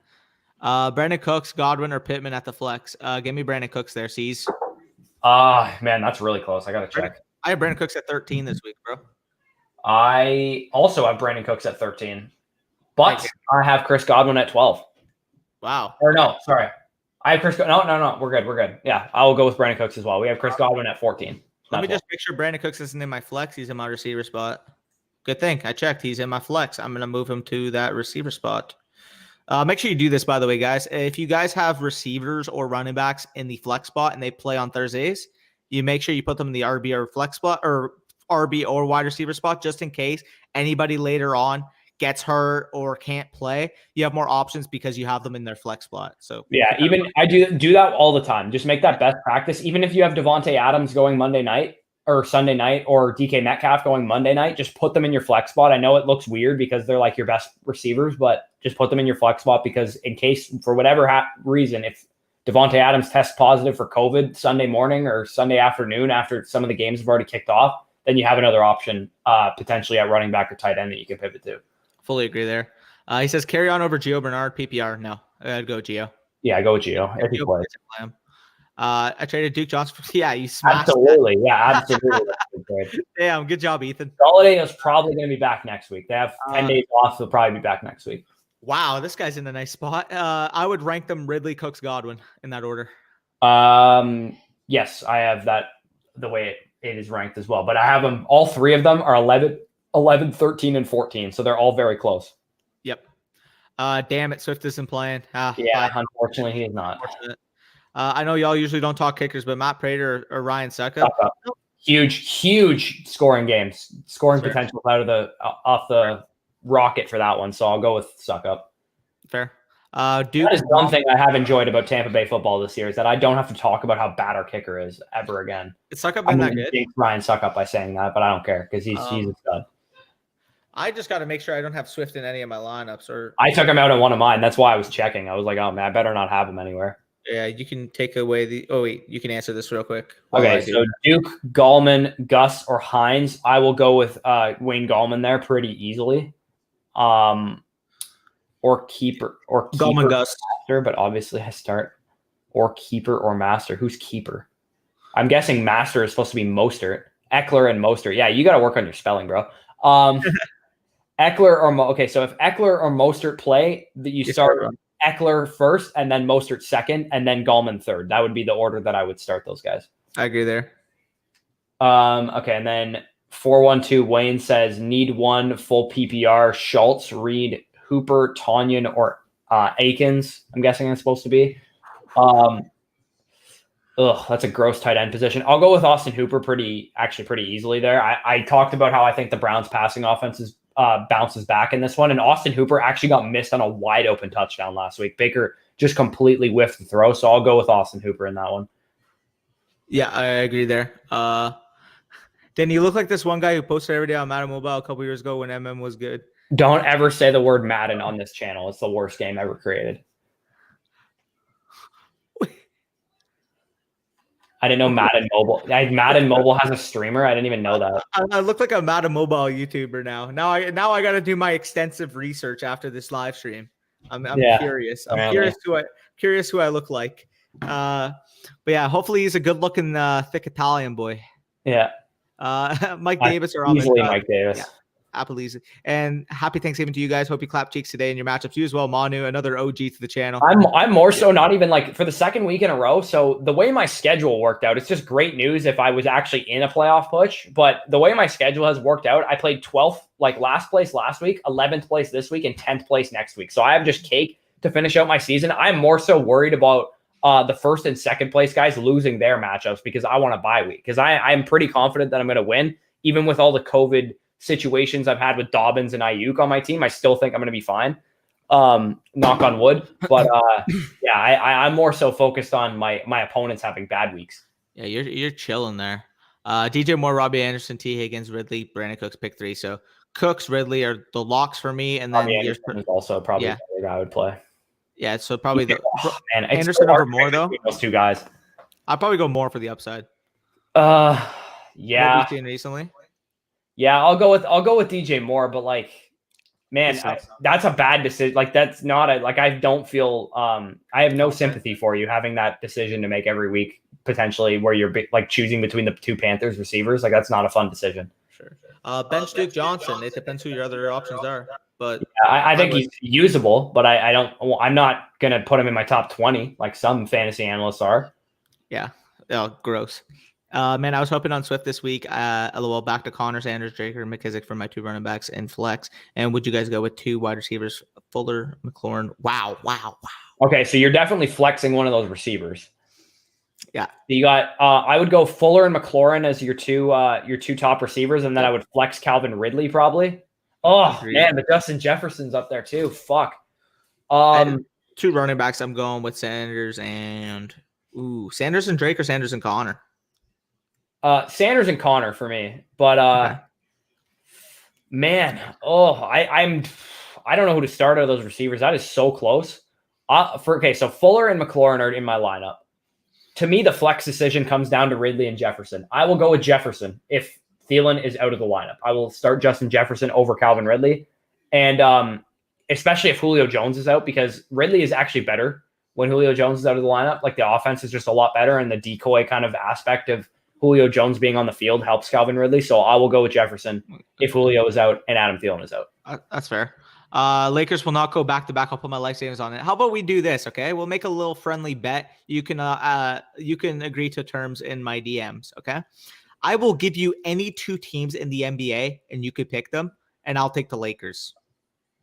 Brandon Cooks, Godwin, or Pittman at the flex. Give me Brandon Cooks there, C's. Man, that's really close. I gotta check. I have Brandon Cooks at 13 this week, bro. I also have Brandon Cooks at 13, but I have Chris Godwin at 12. Wow. Or no, sorry. I have Chris. No. We're good. Yeah, I will go with Brandon Cooks as well. We have Chris Godwin at 14. Let me just make sure Brandon Cooks isn't in my flex. He's in my receiver spot. Good thing. I checked. He's in my flex. I'm going to move him to that receiver spot. Make sure you do this, by the way, guys. If you guys have receivers or running backs in the flex spot and they play on Thursdays, you make sure you put them in the RB or flex spot or RB or wide receiver spot just in case anybody later on gets hurt or can't play. You have more options because you have them in their flex spot. So yeah, even I do that all the time. Just make that best practice. Even if you have Devontae Adams going Monday night or Sunday night or DK Metcalf going Monday night, just put them in your flex spot. I know it looks weird because they're like your best receivers, but just put them in your flex spot because in case for whatever reason, if Devontae Adams tests positive for COVID Sunday morning or Sunday afternoon after some of the games have already kicked off, then you have another option potentially at running back or tight end that you can pivot to. Fully agree there. He says carry on over Gio Bernard, PPR. No, I'd go Gio. Yeah, I go with Gio. If he plays. I traded Duke Johnson. Yeah, you smashed absolutely. That. Yeah, absolutely. Damn, good job, Ethan. Galladay is probably going to be back next week. They have 10 days off. They'll probably be back next week. Wow, this guy's in a nice spot. I would rank them Ridley, Cooks, Godwin in that order. Yes, I have that the way it is ranked as well. But I have them. All three of them are 11, 13, and 14. So they're all very close. Yep. Damn it, Swift isn't playing. Yeah, unfortunately, he is not. I know y'all usually don't talk kickers, but Matt Prater or Ryan Suckup. Suckup. Huge scoring games. Scoring Fair. potential off the rocket for that one. So I'll go with Suckup. Fair. Duke, that is one thing I have enjoyed about Tampa Bay football this year is that I don't have to talk about how bad our kicker is ever again. It's Suckup been that good? Ryan Suckup by saying that, but I don't care because he's a stud. I just got to make sure I don't have Swift in any of my lineups. Or I took him out in one of mine. That's why I was checking. I was like, oh man, I better not have him anywhere. Yeah, you can take away the. Oh wait, you can answer this real quick. Okay, so Duke, Gallman, Gus, or Hines. I will go with Wayne Gallman there pretty easily. Or keeper Gallman, Gus. Master, but obviously I start or keeper or master. Who's keeper? I'm guessing master is supposed to be Mostert. Eckler and Mostert. Yeah, you got to work on your spelling, bro. Eckler or okay, so if Eckler or Mostert play, you start Eckler first, and then Mostert second, and then Gallman third. That would be the order that I would start those guys. I agree there. Okay, and then 412 Wayne says need one full PPR. Schultz, Reed, Hooper, Tonyan, or Akins. I'm guessing it's supposed to be. That's a gross tight end position. I'll go with Austin Hooper pretty easily there. I talked about how I think the Browns passing offense is bounces back in this one. And Austin Hooper actually got missed on a wide open touchdown last week. Baker just completely whiffed the throw. So I'll go with Austin Hooper in that one. Yeah, I agree there. Then you look like this one guy who posted every day on Madden Mobile a couple years ago when MM was good. Don't ever say the word Madden on this channel. It's the worst game ever created. I didn't know Madden Mobile. Madden Mobile has a streamer. I didn't even know that. I look like a Madden Mobile YouTuber now. Now I got to do my extensive research after this live stream. I'm curious. I'm curious who I look like. But yeah, hopefully he's a good looking thick Italian boy. Yeah. Mike Davis or easily Mike Davis. Yeah. Applebee's. And happy Thanksgiving to you guys. Hope you clap cheeks today in your matchups. You as well, Manu, another OG to the channel. I'm more so not even like for the second week in a row. So the way my schedule worked out, it's just great news if I was actually in a playoff push. But the way my schedule has worked out, I played 12th, like last place last week, 11th place this week, and 10th place next week. So I have just cake to finish out my season. I'm more so worried about the first and second place guys losing their matchups because I want a bye week. Because I'm pretty confident that I'm going to win, even with all the COVID situations I've had with Dobbins and Ayuk on my team. I still think I'm going to be fine. Knock on wood. But yeah, I'm more so focused on my opponents having bad weeks. Yeah, you're chilling there. DJ Moore, Robbie Anderson, T. Higgins, Ridley, Brandon Cooks, pick 3. So Cooks, Ridley are the locks for me, and then Anderson is also probably the guy I would play. Yeah, so probably the Anderson over Moore though. Those two guys. I'll probably go Moore for the upside. Yeah. What have you seen recently? Yeah, I'll go with DJ Moore, but like, man, that's a bad decision. Like, that's not I don't feel I have no sympathy for you having that decision to make every week potentially where you're like choosing between the two Panthers receivers. Like, that's not a fun decision. Sure. Bench Duke Johnson. It depends who your other options are, but yeah, I think he's usable, but I'm not gonna put him in my top 20 like some fantasy analysts are. Yeah. Oh, gross. Man, I was hoping on Swift this week. LOL, back to Connor, Sanders, Draker, McKissick for my 2 running backs and flex. And would you guys go with 2 wide receivers, Fuller, McLaurin? Wow. Okay, so you're definitely flexing one of those receivers. Yeah. You got I would go Fuller and McLaurin as your two top receivers, and then I would flex Calvin Ridley probably. Oh man, but Justin Jefferson's up there too. Fuck. 2 running backs. I'm going with Sanders and Sanders and Drake or Sanders and Connor. Sanders and Connor for me, but okay. Man, I don't know who to start out of those receivers. That is so close. So Fuller and McLaurin are in my lineup. To me, the flex decision comes down to Ridley and Jefferson. I will go with Jefferson if Thielen is out of the lineup. I will start Justin Jefferson over Calvin Ridley, and especially if Julio Jones is out, because Ridley is actually better when Julio Jones is out of the lineup. Like, the offense is just a lot better, and the decoy kind of aspect of Julio Jones being on the field helps Calvin Ridley. So I will go with Jefferson if Julio is out and Adam Thielen is out. That's fair. Lakers will not go back-to-back. I'll put my life savings on it. How about we do this, okay? We'll make a little friendly bet. You can agree to terms in my DMs, okay? I will give you any 2 teams in the NBA, and you could pick them, and I'll take the Lakers.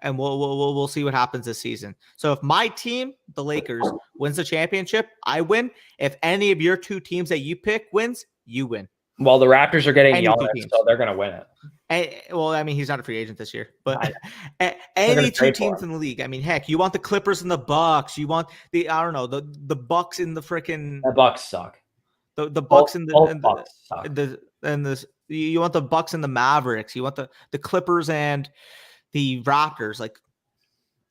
and we'll see what happens this season. So if my team, the Lakers, wins the championship, I win. If any of your two teams that you pick wins, you win. Well, the Raptors are getting Giannis, so they're going to win it. Well, I mean, he's not a free agent this year, but any two teams in the league. I mean, heck, you want the Clippers and the Bucks. You want the Bucks in the freaking. The Bucks suck. The Bucks and you want the Bucks and the Mavericks. You want the Clippers and the Raptors. Like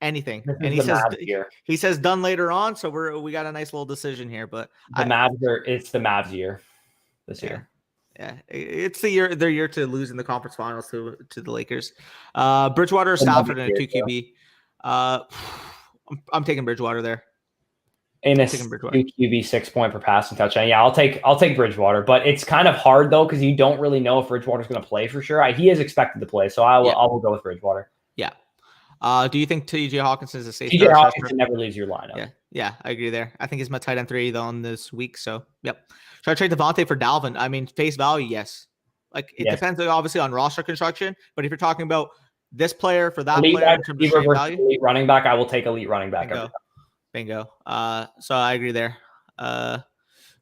anything. And he says done later on. So we got a nice little decision here. But it's the Mavs year this year. Yeah, it's their year to lose in the conference finals to the Lakers. Bridgewater or Stafford in a 2 QB. I'm taking Bridgewater there. In a 2 QB 6 point per passing touchdown. Yeah, I'll take Bridgewater, but it's kind of hard though because you don't really know if Bridgewater's going to play for sure. He is expected to play, so I will go with Bridgewater. Yeah. Do you think T.J. Hawkinson is a safe? T.J. Hawkinson never leaves your lineup. Yeah, I agree there. I think he's my tight end 3 on this week. So, yep. Should I trade Devontae for Dalvin? I mean, face value, yes. Like it depends obviously on roster construction, but if you're talking about this player for that player in terms of trade value, elite running back, I will take elite running back. Bingo. So I agree there.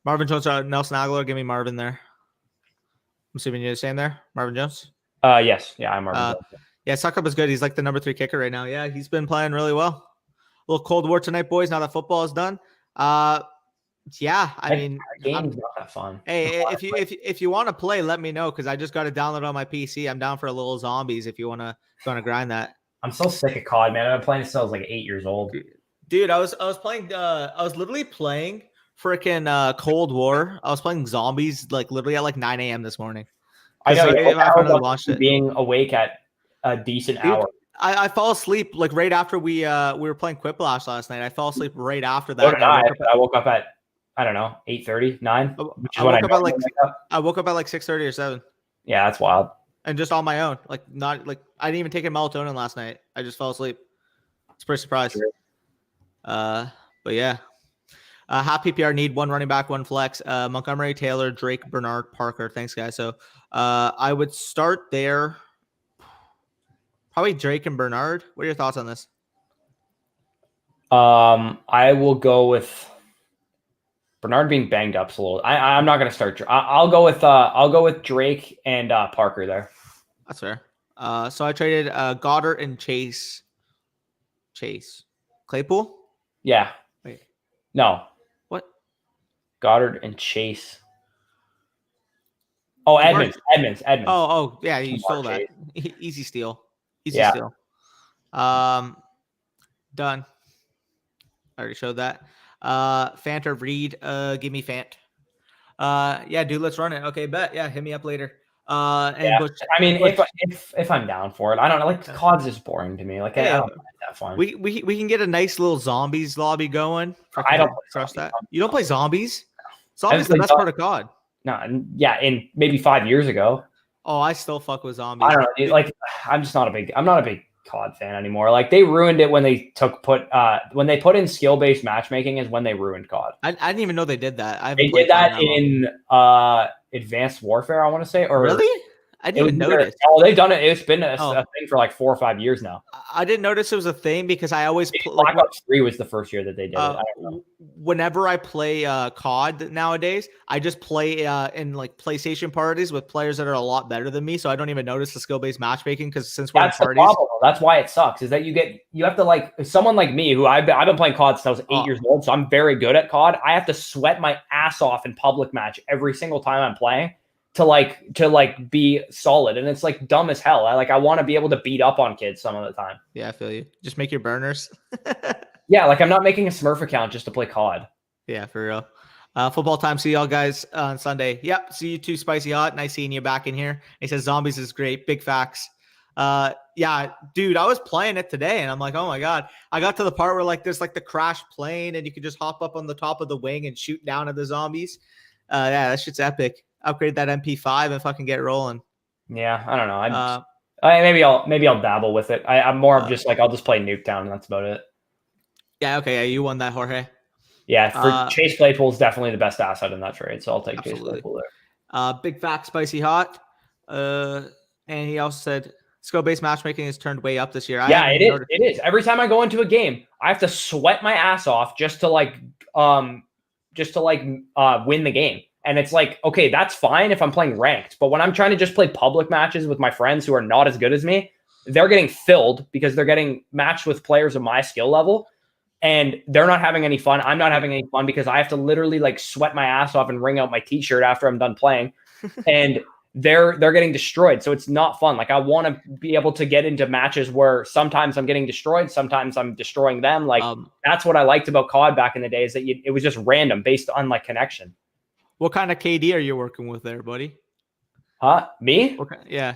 Marvin Jones or Nelson Aguilar, give me Marvin there. I'm assuming you're the same there, Marvin Jones. Yes, yeah, I'm Marvin Jones. Yeah, Suckup is good. He's like the number 3 kicker right now. Yeah, he's been playing really well. A little Cold War tonight, boys. Now that football is done. Yeah, I mean, game's not that fun. Hey, if you want to play, let me know because I just got it downloaded on my PC. I'm down for a little zombies if you want to grind that. I'm so sick of COD, man. I've been playing since I was like 8 years old. Dude, I was playing. I was literally playing freaking Cold War. I was playing zombies like literally at like 9 a.m. this morning. I know. Being awake at a decent hour. I fell asleep like right after we were playing Quiplash last night. I fell asleep right after that. So did I woke up at 8:30, 9. I woke up at like 6:30 or 7. Yeah, that's wild. And just on my own, like not like I didn't even take a melatonin last night. I just fell asleep. It's pretty surprised. But yeah. Half PPR need 1 running back, 1 flex. Montgomery, Taylor, Drake, Bernard, Parker. Thanks, guys. So I would start there. Probably Drake and Bernard. What are your thoughts on this? I will go with Bernard being banged up a little. I'm not going to start. I'll go with Drake and Parker there. That's fair. So I traded Goddard and Chase. Claypool? Yeah. Wait. No. What? Goddard and Chase. Oh, Edmonds. Oh, yeah, you stole that. Easy steal. Steal. Done. I already showed that. Fant or Reed. Give me Fant. Yeah, dude, let's run it. Okay, bet. Yeah, hit me up later. Butch, I mean, if I'm down for it, I don't know. Like COD's just boring to me. Like I don't find that fun. We can get a nice little zombies lobby going. I don't trust that. You don't play zombies. Zombies the best part of COD. No, yeah, in maybe 5 years ago. Oh, I still fuck with zombies. I don't know. Dude, like I'm not a big COD fan anymore. Like they ruined it when they put in skill-based matchmaking is when they ruined COD. I didn't even know they did that. They did that in Advanced Warfare, I want to say. Or really? I didn't even notice. Oh, they've done it. It's been a thing for like 4 or 5 years now. I didn't notice it was a thing because I always Black Ops 3 was the first year that they did it. Whenever I play COD nowadays, I just play in like PlayStation parties with players that are a lot better than me, so I don't even notice the skill-based matchmaking because since we're in parties, the problem, that's why it sucks. Is that you have to like someone like me who I've been playing COD since I was 8 years old, so I'm very good at COD. I have to sweat my ass off in public match every single time I'm playing to be solid, and it's like dumb as hell. I want to be able to beat up on kids some of the time. Yeah, I feel you. Just make your burners. Yeah, like I'm not making a Smurf account just to play COD. Yeah, for real. Football time. See y'all guys on Sunday. Yep. See you too, Spicy Hot. Nice seeing you back in here. He says zombies is great. Big facts. Yeah, dude, I was playing it today and I'm like, oh my God. I got to the part where like there's like the crash plane and you can just hop up on the top of the wing and shoot down at the zombies. Yeah, that shit's epic. Upgrade that MP5 and fucking get rolling. Yeah, I don't know. Maybe I'll dabble with it. I'm more of just like I'll just play Nuketown and that's about it. Yeah, okay. Yeah, you won that, Jorge. Yeah, for Chase Claypool is definitely the best asset in that trade, so I'll take absolutely. Chase Claypool there. Big fact, Spicy Hot. And he also said skill-based matchmaking has turned way up this year. Yeah, it is. It is. Every time I go into a game, I have to sweat my ass off just to win the game. And it's like, okay, that's fine if I'm playing ranked. But when I'm trying to just play public matches with my friends who are not as good as me, they're getting filled because they're getting matched with players of my skill level. And they're not having any fun. I'm not having any fun because I have to literally like sweat my ass off and wring out my t-shirt after I'm done playing. And they're getting destroyed. So it's not fun. Like I want to be able to get into matches where sometimes I'm getting destroyed. Sometimes I'm destroying them. Like that's what I liked about COD back in the day is that it was just random based on like connection. What kind of KD are you working with there, buddy? Huh? Me? Yeah.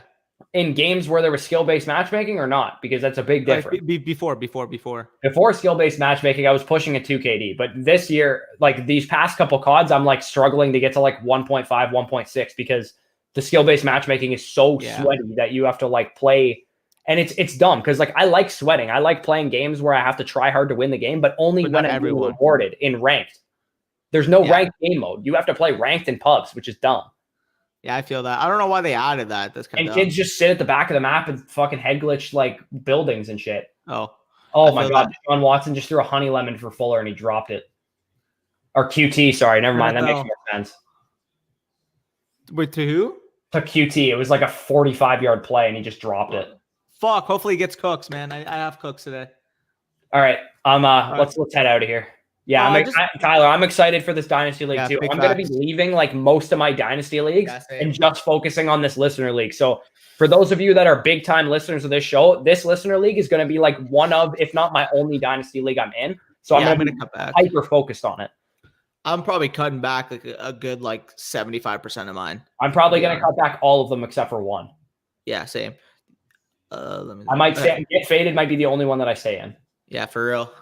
In games where there was skill-based matchmaking or not? Because that's a big difference. Before. Before skill-based matchmaking, I was pushing a 2 KD. But this year, like these past couple CODs, I'm like struggling to get to like 1.5, 1.6 because the skill-based matchmaking is so sweaty that you have to like play. And it's dumb because like I like sweating. I like playing games where I have to try hard to win the game, but only when I'm being rewarded in ranked. There's no ranked game mode. You have to play ranked in pubs, which is dumb. Yeah, I feel that. I don't know why they added that. That's kind of dumb. Kids just sit at the back of the map and fucking head glitch like buildings and shit. Oh my God. Deshaun Watson just threw a honey lemon for Fuller and he dropped it. Or QT, sorry. Never mind. That makes more sense. Wait, to who? To QT. It was like a 45-yard play and he just dropped it. Fuck. Hopefully he gets Cooks, man. I have Cooks today. All right. Let's head out of here. Yeah, Tyler, I'm excited for this Dynasty League too. I'm going to be leaving like most of my Dynasty Leagues and just focusing on this Listener League. So for those of you that are big time listeners of this show, this Listener League is going to be like one of, if not my only Dynasty League I'm in. So I'm going to cut back. Hyper focused on it. I'm probably cutting back like a good like 75% of mine. I'm probably going to cut back all of them except for one. Yeah, same. I might say Get Faded might be the only one that I stay in. Yeah, for real.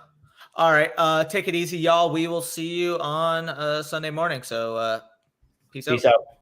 All right. Take it easy, y'all. We will see you on Sunday morning. So peace out.